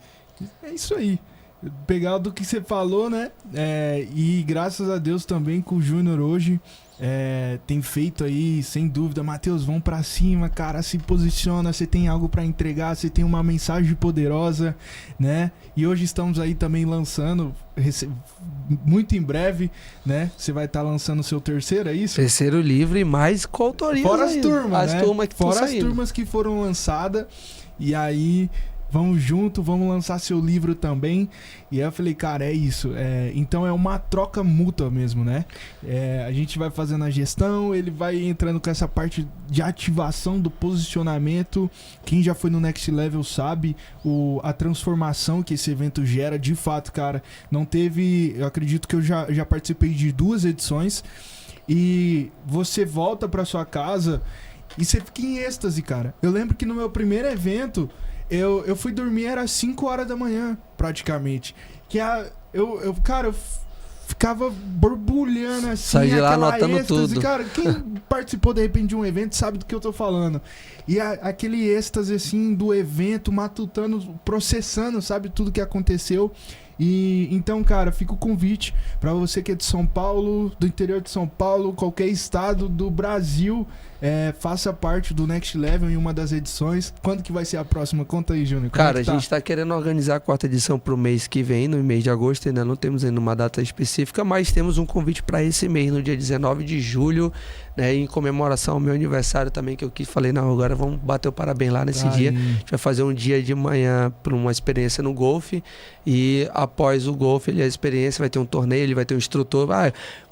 é isso aí. Pegar do que você falou, né? E graças a Deus também com o Júnior hoje tem feito aí, sem dúvida. Matheus, vão pra cima, cara, se posiciona, você tem algo pra entregar, você tem uma mensagem poderosa, né? E hoje estamos aí também lançando, muito em breve, né? Você vai estar lançando o seu terceiro, é isso? Terceiro livro e mais coautoria. Fora as turmas, né? Fora as turmas que foram lançadas. E aí, vamos junto, vamos lançar seu livro também. E aí eu falei, cara, é isso. Então é uma troca mútua mesmo, né? A gente vai fazendo a gestão, ele vai entrando com essa parte de ativação do posicionamento. Quem já foi no Next Level sabe a transformação que esse evento gera. De fato, cara, não teve... Eu acredito que eu já participei de 2 edições. E você volta pra sua casa e você fica em êxtase, cara. Eu lembro que no meu primeiro evento... Eu fui dormir, era 5 horas da manhã, praticamente. Eu ficava borbulhando assim. Sai de lá anotando tudo. Cara, quem participou de repente de um evento sabe do que eu tô falando. E aquele êxtase assim do evento, matutando, processando, sabe, tudo que aconteceu. E então, cara, fica o convite pra você que é de São Paulo, do interior de São Paulo, qualquer estado do Brasil, faça parte do Next Level em uma das edições. Quando que vai ser a próxima? Conta aí, Júnior. Cara, a gente tá querendo organizar a 4ª edição pro mês que vem, no mês de agosto. Ainda não temos ainda uma data específica, mas temos um convite para esse mês, no dia 19 de julho, né, em comemoração ao meu aniversário também, que eu falei, não, agora vamos bater o parabéns lá nesse dia. A gente vai fazer um dia de manhã para uma experiência no golfe, e após o golfe, a experiência vai ter um torneio, ele vai ter um instrutor.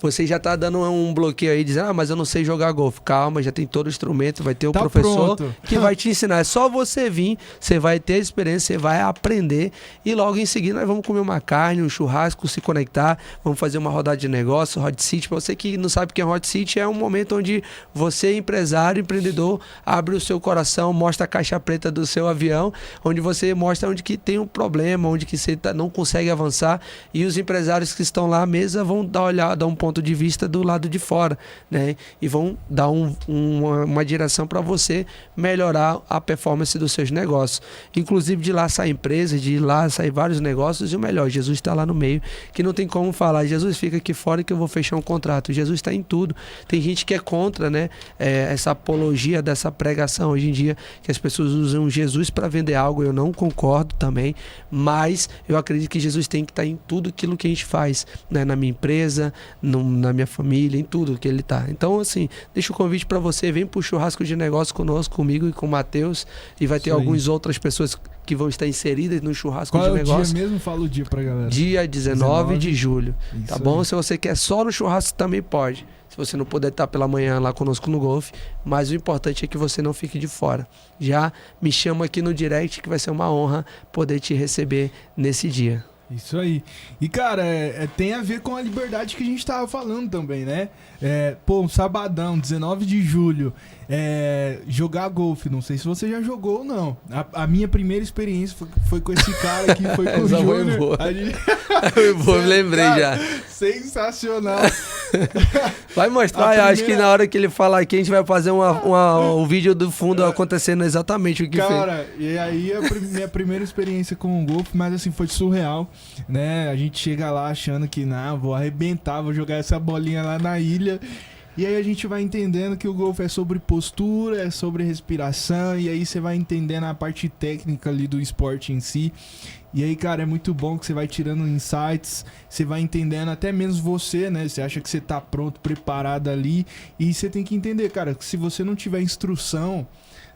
Você já tá dando um bloqueio aí, dizendo, mas eu não sei jogar golfe. Calma, já tem todo o instrumento, vai ter o professor que vai te ensinar. É só você vir, você vai ter a experiência, você vai aprender, e logo em seguida nós vamos comer uma carne, um churrasco, se conectar, vamos fazer uma rodada de negócio, Hot Seat. Para você que não sabe o que é Hot Seat, é um momento onde você, empresário, empreendedor, abre o seu coração, mostra a caixa preta do seu avião, onde você mostra onde que tem um problema, onde que você não consegue avançar, e os empresários que estão lá à mesa vão dar um ponto de vista do lado de fora, né? E vão dar uma direção para você melhorar a performance dos seus negócios. Inclusive, de lá sair empresa, de lá sair vários negócios, e o melhor, Jesus está lá no meio, que não tem como falar, Jesus fica aqui fora que eu vou fechar um contrato. Jesus está em tudo. Tem gente que é contra, né, essa apologia dessa pregação hoje em dia, que as pessoas usam Jesus para vender algo. Eu não concordo também, mas eu acredito que Jesus tem que estar em tudo aquilo que a gente faz, né, na minha empresa, na minha família, em tudo que ele está. Então, assim, deixa o convite para você, vem pro churrasco de negócio conosco, comigo e com o Matheus, e vai ter algumas outras pessoas que vão estar inseridas no churrasco de negócio. Qual é o dia mesmo? Fala o dia pra galera. Dia 19 de julho. Isso, tá bom? Aí. Se você quer só no churrasco, também pode. Se você não puder estar pela manhã lá conosco no golfe, mas o importante é que você não fique de fora. Já me chama aqui no direct, que vai ser uma honra poder te receber nesse dia. Isso aí. E, cara, tem a ver com a liberdade que a gente tava falando também, né? Um sabadão, 19 de julho, jogar golfe. Não sei se você já jogou ou não. A minha primeira experiência foi com esse cara aqui, foi com o Júnior. Eu lembrei, cara, já. Sensacional. Vai mostrar, eu acho que na hora que ele falar aqui, a gente vai fazer um vídeo do fundo acontecendo exatamente o que fez. Cara, e aí minha primeira experiência com o golfe, mas assim, foi surreal, né? A gente chega lá achando que, não, vou arrebentar, vou jogar essa bolinha lá na ilha. E aí a gente vai entendendo que o golfe é sobre postura, é sobre respiração, e aí você vai entendendo a parte técnica ali do esporte em si. E aí, cara, é muito bom que você vai tirando insights, você vai entendendo até mesmo você, né? Você acha que você tá pronto, preparado ali, e você tem que entender, cara, que se você não tiver instrução,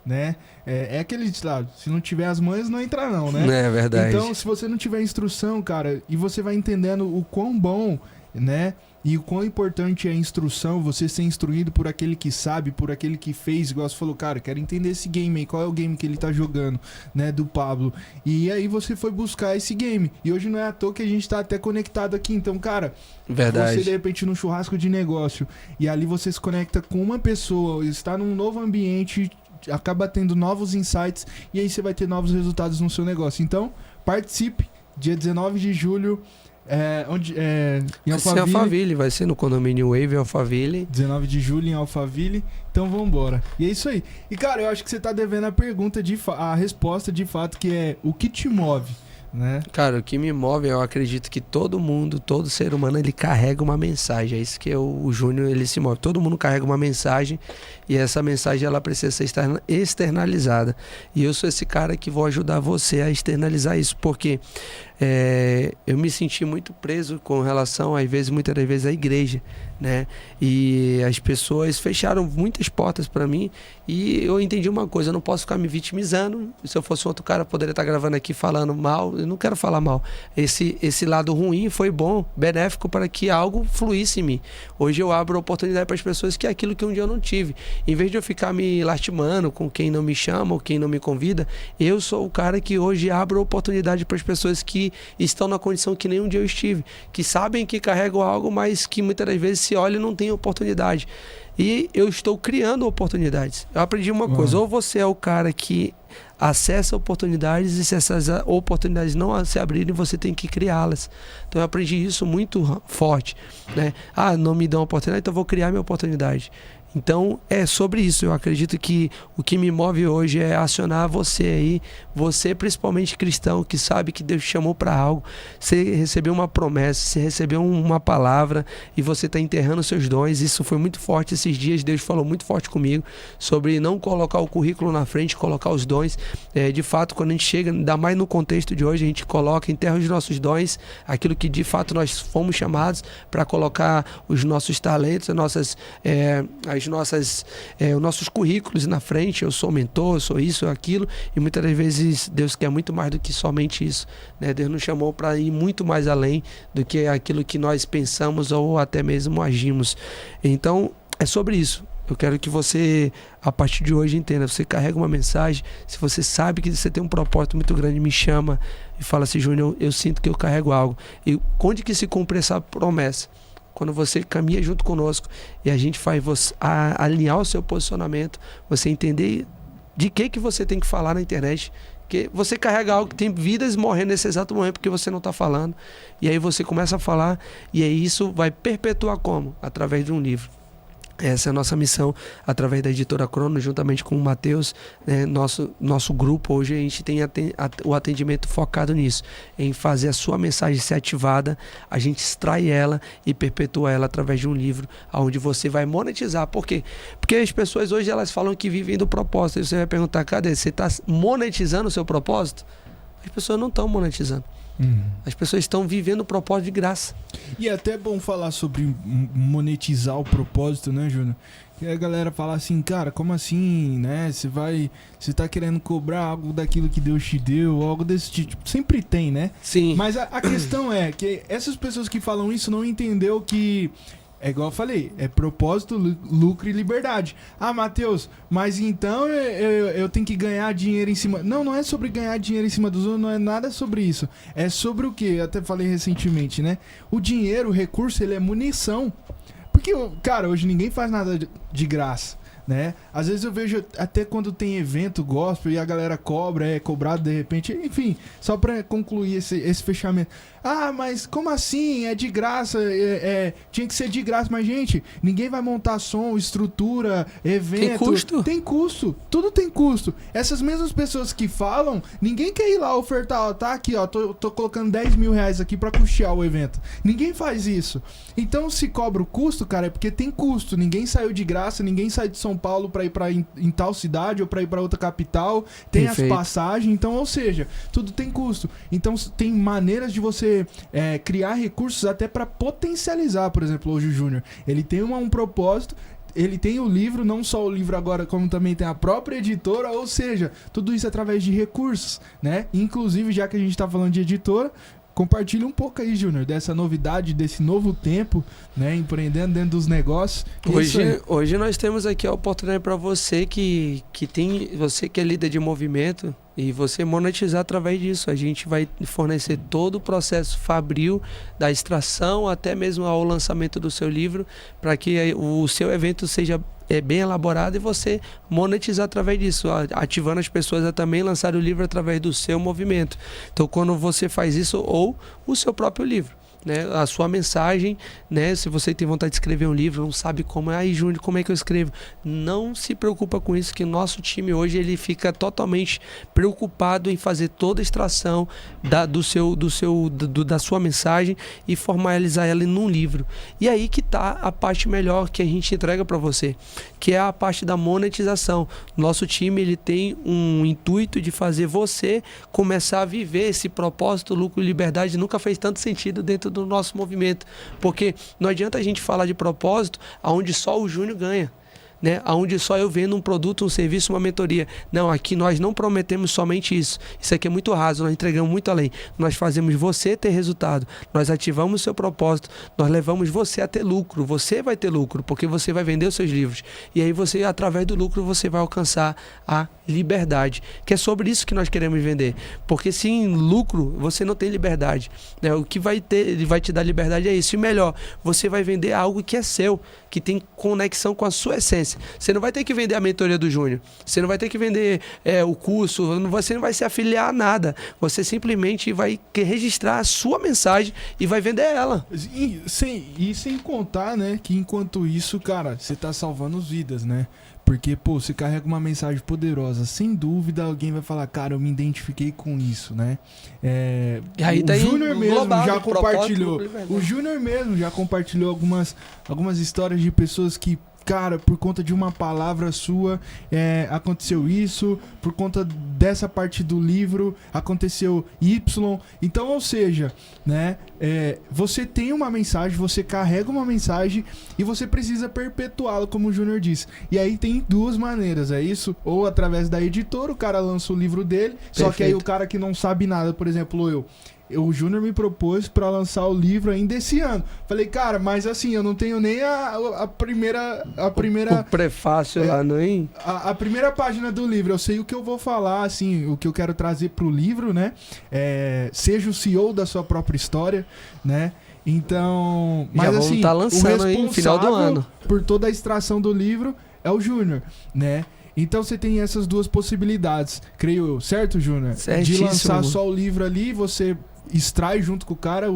né? É aquele lado, se não tiver as mães, não entra não, né? É verdade. Então, se você não tiver instrução, cara, e você vai entendendo o quão bom, né? E o quão importante é a instrução, você ser instruído por aquele que sabe, por aquele que fez, igual você falou, cara, quero entender esse game aí, qual é o game que ele tá jogando, né, do Pablo. E aí você foi buscar esse game. E hoje não é à toa que a gente tá até conectado aqui. Então, cara, verdade. Você de repente num churrasco de negócio, e ali você se conecta com uma pessoa, está num novo ambiente, acaba tendo novos insights, e aí você vai ter novos resultados no seu negócio. Então, participe, dia 19 de julho, em Alphaville, vai ser no condomínio Wave Alphaville. 19 de julho em Alphaville. Então vambora. E é isso aí. E, cara, eu acho que você tá devendo a resposta de fato, que é o que te move, né? Cara, o que me move, eu acredito que todo ser humano, ele carrega uma mensagem. É isso que o Júnior, ele se move. Todo mundo carrega uma mensagem, e essa mensagem, ela precisa ser externalizada. E eu sou esse cara que vou ajudar você a externalizar isso, porque eu me senti muito preso com relação, às vezes, muitas das vezes, à igreja, né? E as pessoas fecharam muitas portas para mim e eu entendi uma coisa: eu não posso ficar me vitimizando. Se eu fosse outro cara, eu poderia estar gravando aqui falando mal. Eu não quero falar mal. Esse lado ruim foi bom, benéfico para que algo fluísse em mim. Hoje eu abro oportunidade para as pessoas que é aquilo que um dia eu não tive. Em vez de eu ficar me lastimando com quem não me chama ou quem não me convida, eu sou o cara que hoje abro oportunidade para as pessoas que estão na condição que nem um dia eu estive, que sabem que carregam algo, mas que muitas das vezes se olham e não têm oportunidade. E eu estou criando oportunidades. Eu aprendi uma coisa: ou você é o cara que acessa oportunidades, e se essas oportunidades não se abrirem, você tem que criá-las. Então eu aprendi isso muito forte, né? Não me dão oportunidade, então eu vou criar minha oportunidade. Então é sobre isso. Eu acredito que o que me move hoje é acionar você aí, você principalmente cristão, que sabe que Deus te chamou para algo. Você recebeu uma promessa, você recebeu uma palavra e você está enterrando seus dons. Isso foi muito forte esses dias. Deus falou muito forte comigo sobre não colocar o currículo na frente, colocar os dons. De fato, quando a gente chega, ainda mais no contexto de hoje, a gente coloca, enterra os nossos dons, aquilo que de fato nós fomos chamados para colocar os nossos talentos, os nossos currículos na frente. Eu sou mentor, eu sou isso, aquilo, e muitas das vezes Deus quer muito mais do que somente isso, né? Deus nos chamou para ir muito mais além do que aquilo que nós pensamos ou até mesmo agimos. Então é sobre isso. Eu quero que você, a partir de hoje, entenda. Você carrega uma mensagem. Se você sabe que você tem um propósito muito grande, me chama e fala assim: Júnior, eu sinto que eu carrego algo. E onde que se cumpre essa promessa? Quando você caminha junto conosco e a gente faz você alinhar o seu posicionamento, você entender de que você tem que falar na internet, que você carrega algo que tem vidas morrendo nesse exato momento porque você não está falando. E aí você começa a falar, e aí isso vai perpetuar como? Através de um livro. Essa é a nossa missão, através da Editora Cronos, juntamente com o Matheus, né? Nosso grupo hoje, a gente tem o atendimento focado nisso, em fazer a sua mensagem ser ativada, a gente extrai ela e perpetua ela através de um livro, onde você vai monetizar. Por quê? Porque as pessoas hoje elas falam que vivem do propósito, e você vai perguntar: cadê? Você está monetizando o seu propósito? As pessoas não estão monetizando. As pessoas estão vivendo o propósito de graça. E é até bom falar sobre monetizar o propósito, né, Júnior? Que a galera fala assim: cara, como assim, né? Você tá querendo cobrar algo daquilo que Deus te deu, algo desse tipo. Sempre tem, né? Sim. Mas a questão é que essas pessoas que falam isso não entendeu que... É igual eu falei, é propósito, lucro e liberdade. Matheus, mas então eu tenho que ganhar dinheiro em cima... Não é sobre ganhar dinheiro em cima dos outros, não é nada sobre isso. É sobre o quê? Eu até falei recentemente, né? O dinheiro, o recurso, ele é munição. Porque, cara, hoje ninguém faz nada de graça, né? Às vezes eu vejo até quando tem evento gospel e a galera cobra, é cobrado de repente. Enfim, só pra concluir esse fechamento. Mas como assim? É de graça, tinha que ser de graça. Mas, gente, ninguém vai montar som, estrutura, evento. Tem custo? Tem custo, tudo tem custo. Essas mesmas pessoas que falam, ninguém quer ir lá ofertar, tá aqui, ó, tô colocando 10 mil reais aqui pra custear o evento. Ninguém faz isso. Então, se cobra o custo, cara, é porque tem custo. Ninguém saiu de graça, ninguém sai de São Paulo pra ir em tal cidade ou pra ir pra outra capital. Tem Perfeito. As passagens, então, ou seja, tudo tem custo. Então, tem maneiras de você criar recursos até para potencializar. Por exemplo, hoje o Júnior, ele tem um propósito, ele tem o livro, não só o livro agora, como também tem a própria editora, ou seja, tudo isso através de recursos, né? Inclusive, já que a gente está falando de editora, compartilha um pouco aí, Júnior, dessa novidade, desse novo tempo, né? Empreendendo dentro dos negócios. Hoje nós temos aqui a oportunidade para você que você que é líder de movimento, e você monetizar através disso. A gente vai fornecer todo o processo fabril, da extração até mesmo ao lançamento do seu livro, para que o seu evento seja bem elaborado e você monetizar através disso, ativando as pessoas a também lançar o livro através do seu movimento. Então, quando você faz isso, ou o seu próprio livro, né, a sua mensagem, né, se você tem vontade de escrever um livro, não sabe como aí Júnior, como é que eu escrevo? Não se preocupa com isso, que o nosso time hoje ele fica totalmente preocupado em fazer toda a extração da sua mensagem e formalizar ela num livro. E aí que tá a parte melhor que a gente entrega para você, que é a parte da monetização. Nosso time ele tem um intuito de fazer você começar a viver esse propósito, lucro e liberdade. Nunca fez tanto sentido dentro do nosso movimento, porque não adianta a gente falar de propósito aonde só o Júnior ganha, né? Aonde só eu vendo um produto, um serviço, uma mentoria. Não, aqui nós não prometemos somente isso. Isso aqui é muito raso, nós entregamos muito além. Nós fazemos você ter resultado, nós ativamos o seu propósito, nós levamos você a ter lucro. Você vai ter lucro, porque você vai vender os seus livros. E aí você, através do lucro, você vai alcançar a liberdade, que é sobre isso que nós queremos vender. Porque sem lucro, você não tem liberdade, né? O que vai ter, ele vai te dar liberdade é isso. E melhor, você vai vender algo que é seu, que tem conexão com a sua essência. Você não vai ter que vender a mentoria do Júnior, você não vai ter que vender o curso, você não vai se afiliar a nada. Você simplesmente vai registrar a sua mensagem e vai vender ela. E sem contar, né, que enquanto isso, cara, você tá salvando vidas, né? Porque, pô, você carrega uma mensagem poderosa, sem dúvida alguém vai falar, cara, eu me identifiquei com isso, né? E aí o Júnior mesmo já compartilhou. O Júnior mesmo já compartilhou algumas histórias de pessoas que, cara, por conta de uma palavra sua, aconteceu isso, por conta dessa parte do livro, aconteceu Y. Então, ou seja, né, você tem uma mensagem, você carrega uma mensagem e você precisa perpetuá-la, como o Júnior disse. E aí tem duas maneiras, é isso? Ou através da editora, o cara lança o livro dele, Perfeito. Só que aí o cara que não sabe nada, por exemplo, o Júnior me propôs pra lançar o livro ainda esse ano. Falei, cara, mas assim, eu não tenho nem a primeira... O prefácio lá, não é? A primeira página do livro. Eu sei o que eu vou falar, assim, o que eu quero trazer pro livro, né? Seja o CEO da sua própria história, né? Então... Mas já assim, tá lançando aí no final do ano. Por toda a extração do livro é o Júnior, né? Então você tem essas duas possibilidades, creio eu, certo, Júnior? De lançar só o livro ali, você extrai junto com o cara,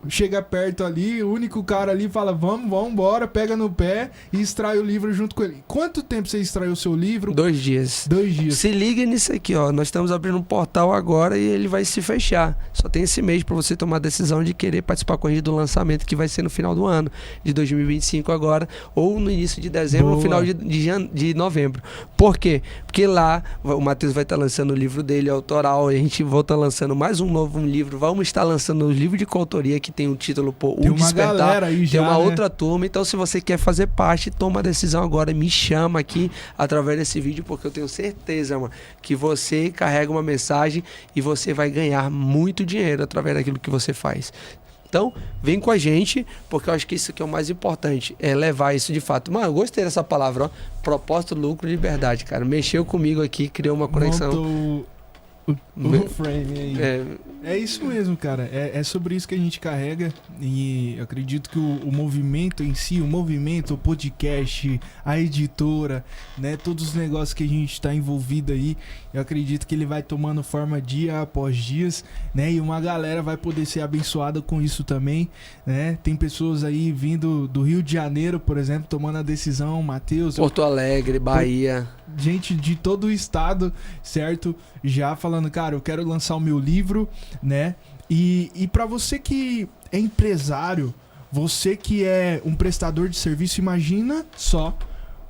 chega perto ali, o único cara ali fala, vamos embora, pega no pé e extrai o livro junto com ele. Quanto tempo você extraiu o seu livro? 2 dias. 2 dias. Se liga nisso aqui, ó. Nós estamos abrindo um portal agora e ele vai se fechar. Só tem esse mês para você tomar a decisão de querer participar com a gente do lançamento, que vai ser no final do ano, de 2025 agora, ou no início de dezembro, no final de novembro. Por quê? Porque lá o Matheus vai estar lançando o livro dele, autoral, a gente volta lançando mais um novo livro, vamos estar lançando o livro de coautoria que tem o título O Despertar, aí já, tem uma né? outra turma. Então se você quer fazer parte, toma a decisão agora, me chama aqui através desse vídeo, porque eu tenho certeza, mano, que você carrega uma mensagem e você vai ganhar muito dinheiro através daquilo que você faz. Então, vem com a gente, porque eu acho que isso que é o mais importante, é levar isso de fato. Mano, eu gostei dessa palavra, ó. Propósito, lucro e liberdade, cara. Mexeu comigo aqui, criou uma conexão. O frame aí. É isso mesmo, cara. É sobre isso que a gente carrega. E eu acredito que o movimento em si, o podcast, a editora, né, todos os negócios que a gente está envolvido aí, eu acredito que ele vai tomando forma dia após dias, né? E uma galera vai poder ser abençoada com isso também, né? Tem pessoas aí vindo do Rio de Janeiro, por exemplo, tomando a decisão, Matheus, Porto Alegre, Bahia. Gente de todo o estado, certo? Já falando, cara, eu quero lançar o meu livro, né? E para você que é empresário, você que é um prestador de serviço, imagina só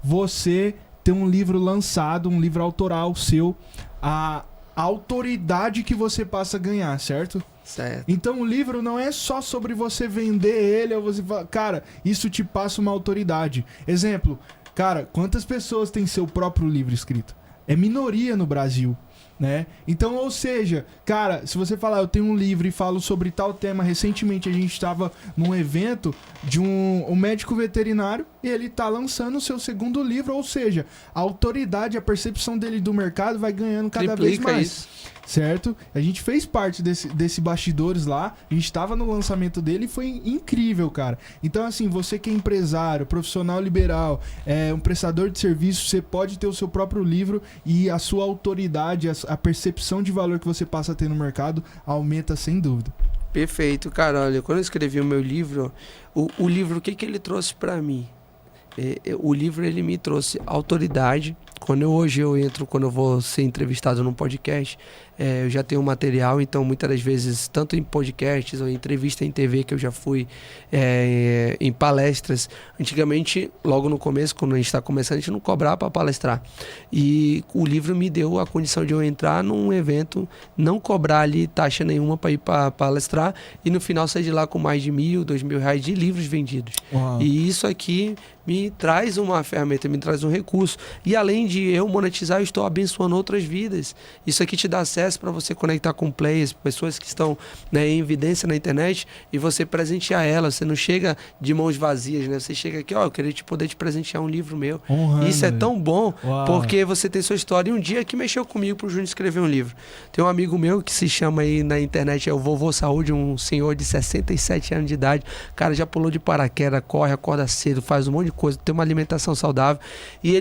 você ter um livro lançado, um livro autoral seu, a autoridade que você passa a ganhar, certo? Certo. Então o livro não é só sobre você vender ele, ou você fala, cara, isso te passa uma autoridade. Exemplo, cara, quantas pessoas têm seu próprio livro escrito? É minoria no Brasil, né? Então, ou seja, cara, se você falar, eu tenho um livro e falo sobre tal tema, recentemente a gente estava num evento de um médico veterinário e ele tá lançando o seu segundo livro, ou seja, a autoridade, a percepção dele do mercado vai ganhando cada vez mais. Isso. Certo? A gente fez parte desse bastidores lá, a gente estava no lançamento dele e foi incrível, cara. Então, assim, você que é empresário, profissional liberal, um prestador de serviço, você pode ter o seu próprio livro e a sua autoridade, a percepção de valor que você passa a ter no mercado aumenta sem dúvida. Perfeito, cara. Olha, quando eu escrevi o meu livro, o livro, o que que ele trouxe para mim? O livro, ele me trouxe autoridade. Hoje eu entro, quando eu vou ser entrevistado num podcast, eu já tenho material, então muitas das vezes, tanto em podcasts ou em entrevista em TV, que eu já fui em palestras. Antigamente, logo no começo, quando a gente está começando, a gente não cobrava para palestrar. E o livro me deu a condição de eu entrar num evento, não cobrar ali taxa nenhuma para ir para palestrar, e no final sair de lá com mais de R$ 1.000, R$ 2.000 de livros vendidos. Uau. E isso aqui me traz uma ferramenta, me traz um recurso. E além de eu monetizar, eu estou abençoando outras vidas. Isso aqui te dá acesso para você conectar com players, pessoas que estão, né, em evidência na internet, e você presentear elas. Você não chega de mãos vazias, né? Você chega aqui, eu queria poder te presentear um livro meu. Honrando. Isso é tão bom, Uau. porque você tem sua história. E um dia que mexeu comigo pro Júnior escrever um livro. Tem um amigo meu que se chama aí na internet, é o Vovô Saúde, um senhor de 67 anos de idade. O cara já pulou de paraquedas, corre, acorda cedo, faz um monte de coisa, tem uma alimentação saudável. E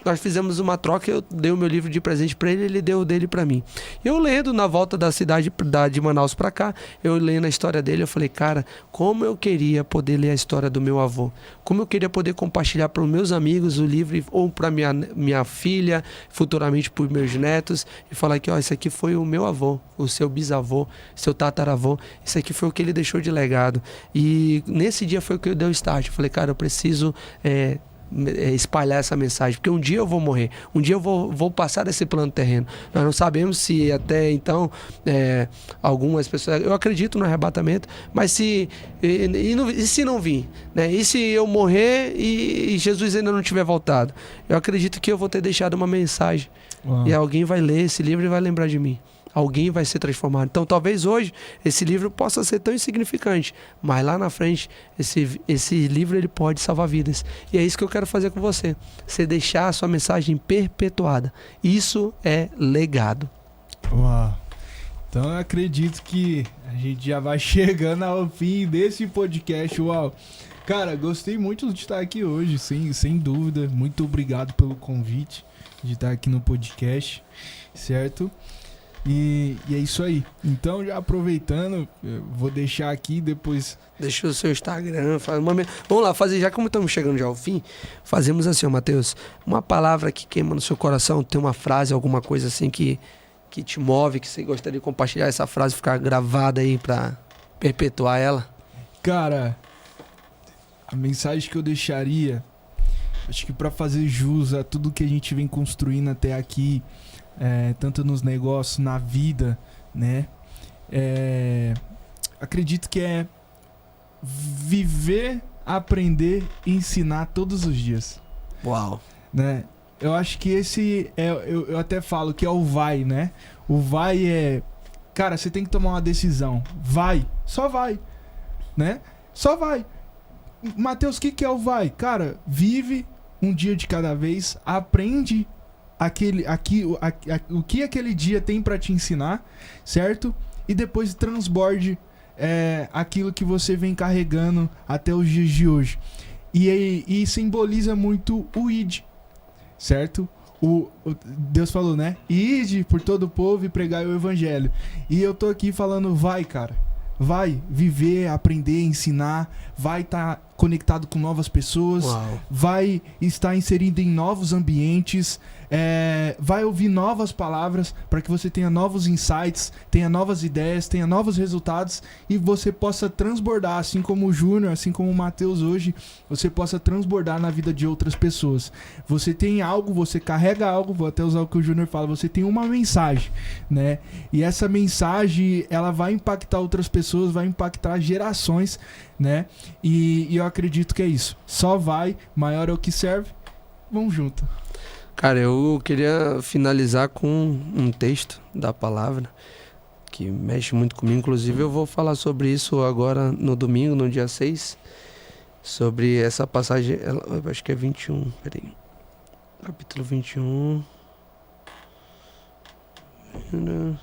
nós fizemos uma troca, eu dei o meu livro de presente para ele deu o dele para mim. Eu lendo na volta da cidade de Manaus para cá, eu lendo a história dele, eu falei, cara, como eu queria poder ler a história do meu avô. Como eu queria poder compartilhar para os meus amigos o livro, ou para minha filha, futuramente para os meus netos, e falar que, isso aqui foi o meu avô, o seu bisavô, seu tataravô, isso aqui foi o que ele deixou de legado. E nesse dia foi o que eu dei o start. Eu falei, cara, eu preciso espalhar essa mensagem, porque um dia eu vou morrer, um dia eu vou passar desse plano terreno. Nós não sabemos se até então algumas pessoas, eu acredito no arrebatamento, mas se não vir, né? E se eu morrer e Jesus ainda não tiver voltado, eu acredito que eu vou ter deixado uma mensagem. Uau. E alguém vai ler esse livro e vai lembrar de mim. Alguém vai ser transformado. Então, talvez hoje esse livro possa ser tão insignificante, mas lá na frente esse livro ele pode salvar vidas. E é isso que eu quero fazer com você. Você deixar a sua mensagem perpetuada. Isso é legado. Uau. Então eu acredito que a gente já vai chegando ao fim desse podcast. Uau. Cara, gostei muito de estar aqui hoje, sem dúvida. Muito obrigado pelo convite de estar aqui no podcast, certo? E é isso aí. Então, já aproveitando, eu vou deixar aqui depois. Deixa o seu Instagram. Vamos lá, já como estamos chegando já ao fim, fazemos assim, Matheus, uma palavra que queima no seu coração, tem uma frase, alguma coisa assim que te move, que você gostaria de compartilhar essa frase, ficar gravada aí pra perpetuar ela? Cara, a mensagem que eu deixaria, acho que pra fazer jus a tudo que a gente vem construindo até aqui, tanto nos negócios, na vida, né? Acredito que é viver, aprender e ensinar todos os dias. Uau! Né? Eu acho que esse eu até falo que é o vai, né? O vai é... Cara, você tem que tomar uma decisão. Vai, só vai, né? Só vai. Matheus, o que é o vai? Cara, vive um dia de cada vez, aprende o que aquele dia tem pra te ensinar, certo? E depois transborde aquilo que você vem carregando até os dias de hoje. E simboliza muito o id, certo? Deus falou, né? Ide por todo o povo e pregai o evangelho. E eu tô aqui falando, vai, cara. Vai viver, aprender, ensinar, vai estar conectado com novas pessoas, Uau. vai estar inserido em novos ambientes, vai ouvir novas palavras para que você tenha novos insights, tenha novas ideias, tenha novos resultados e você possa transbordar, assim como o Júnior, assim como o Matheus hoje, você possa transbordar na vida de outras pessoas. Você tem algo, você carrega algo, vou até usar o que o Júnior fala, você tem uma mensagem, né? E essa mensagem, ela vai impactar outras pessoas, vai impactar gerações, né? E eu acredito que é isso. Só vai, maior é o que serve. Vamos junto. Cara, eu queria finalizar com um texto da palavra que mexe muito comigo. Inclusive, eu vou falar sobre isso agora no domingo, no dia 6. Sobre essa passagem, eu acho que é 21. Peraí. Capítulo 21. Não,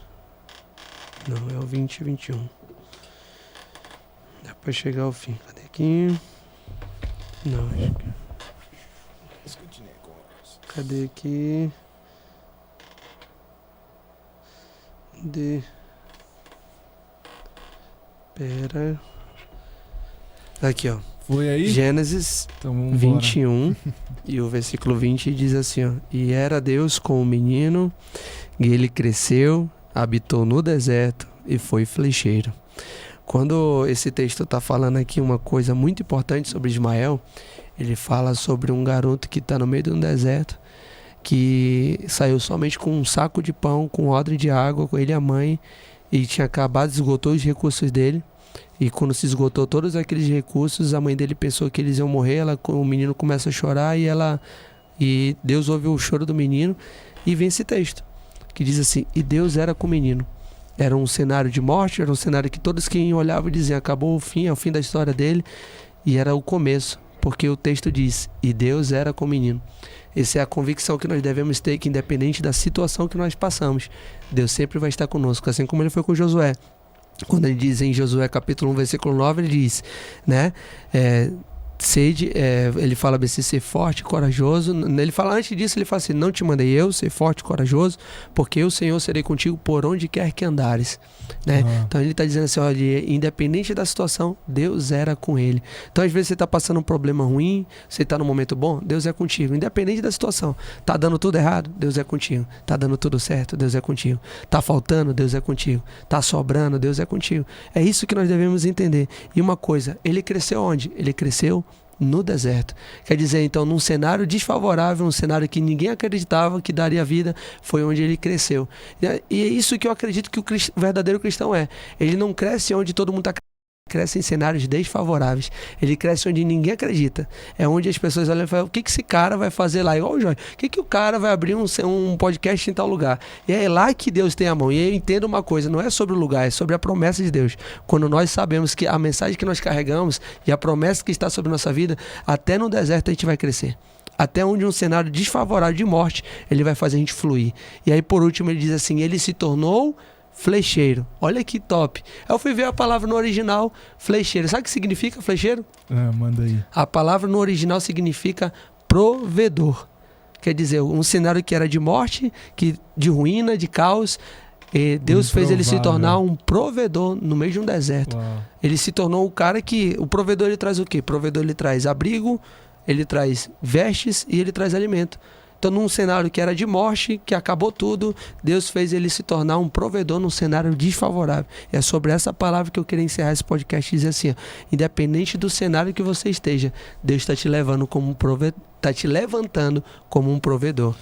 é o 20 e 21. Dá pra chegar ao fim. Cadê aqui? Não, acho que... Cadê aqui? Pera. Aqui, ó. Foi aí? Gênesis Então, 21 e o versículo 20 diz assim, ó. E era Deus com o menino, e ele cresceu, habitou no deserto e foi flecheiro. Quando esse texto está falando aqui uma coisa muito importante sobre Ismael, ele fala sobre um garoto que está no meio de um deserto, que saiu somente com um saco de pão, com um odre de água, com ele e a mãe, e tinha acabado, esgotou os recursos dele. E quando se esgotou todos aqueles recursos, a mãe dele pensou que eles iam morrer, o menino começa a chorar e Deus ouve o choro do menino, e vem esse texto, que diz assim, e Deus era com o menino. Era um cenário de morte, era um cenário que todos que olhavam diziam, acabou o fim, é o fim da história dele, e era o começo, porque o texto diz, e Deus era com o menino. Essa é a convicção que nós devemos ter, que independente da situação que nós passamos, Deus sempre vai estar conosco, assim como ele foi com Josué. Quando ele diz em Josué capítulo 1, versículo 9, ele diz, né, ele fala assim, ser forte e corajoso. Ele fala, antes disso, ele fala assim, não te mandei eu ser forte e corajoso, porque eu, Senhor, serei contigo por onde quer que andares, né? Então ele está dizendo assim, olha, independente da situação, Deus era com ele. Então às vezes você está passando um problema ruim, você está num momento bom, Deus é contigo, independente da situação. Tá dando tudo errado, Deus é contigo. Tá dando tudo certo, Deus é contigo. Tá faltando, Deus é contigo. Tá sobrando, Deus é contigo. É isso que nós devemos entender. E uma coisa, ele cresceu onde? Ele cresceu no deserto. Quer dizer, então, num cenário desfavorável, um cenário que ninguém acreditava que daria vida, foi onde ele cresceu. E é isso que eu acredito que o verdadeiro cristão é. Ele não cresce onde todo mundo está cresce em cenários desfavoráveis. Ele cresce onde ninguém acredita. É onde as pessoas olham e falam, o que esse cara vai fazer lá? Igual o Jorge. O que o cara vai abrir um podcast em tal lugar? E é lá que Deus tem a mão. E eu entendo uma coisa, não é sobre o lugar, é sobre a promessa de Deus. Quando nós sabemos que a mensagem que nós carregamos e a promessa que está sobre a nossa vida, até no deserto a gente vai crescer. Até onde um cenário desfavorável de morte, ele vai fazer a gente fluir. E aí, por último, ele diz assim, ele se tornou flecheiro. Olha que top. Eu fui ver a palavra no original, flecheiro. Sabe o que significa flecheiro? Manda aí. A palavra no original significa provedor. Quer dizer, um cenário que era de morte, de ruína, de caos, Deus fez ele se tornar um provedor no meio de um deserto. Uau. Ele se tornou o cara que... O provedor, ele traz o quê? O provedor, ele traz abrigo, ele traz vestes e ele traz alimento. Então, num cenário que era de morte, que acabou tudo, Deus fez ele se tornar um provedor num cenário desfavorável. É sobre essa palavra que eu queria encerrar esse podcast e dizer assim, ó, independente do cenário que você esteja, Deus está te levando como está te levantando como um provedor.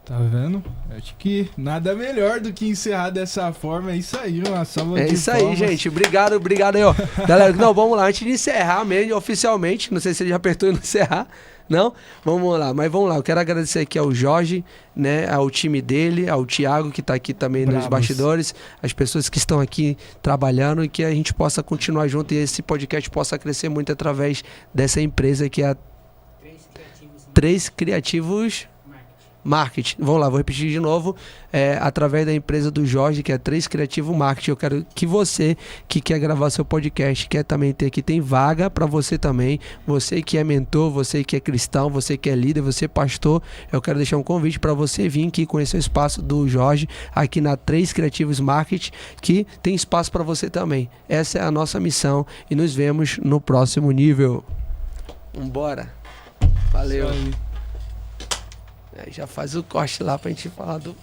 Tá vendo? Acho que nada melhor do que encerrar dessa forma. É isso aí, uma salva de isso palmas. aí, gente. Obrigado aí, ó. Galera, não, vamos lá. Antes de encerrar mesmo, oficialmente, não sei se ele já apertou no encerrar, não? Vamos lá, mas vamos lá. Eu quero agradecer aqui ao Jorge, né, ao time dele, ao Thiago, que está aqui também nos bastidores, as pessoas que estão aqui trabalhando e que a gente possa continuar junto e esse podcast possa crescer muito através dessa empresa que é a Três Criativos Marketing. Vamos lá, vou repetir de novo. Através da empresa do Jorge, que é 3 Criativo Marketing. Eu quero que você que quer gravar seu podcast, quer também ter aqui, tem vaga para você também. Você que é mentor, você que é cristão, você que é líder, você é pastor, eu quero deixar um convite para você vir aqui conhecer o espaço do Jorge, aqui na 3 Criativos Marketing, que tem espaço para você também. Essa é a nossa missão e nos vemos no próximo nível. Vambora. Valeu. Já faz o corte lá pra gente falar do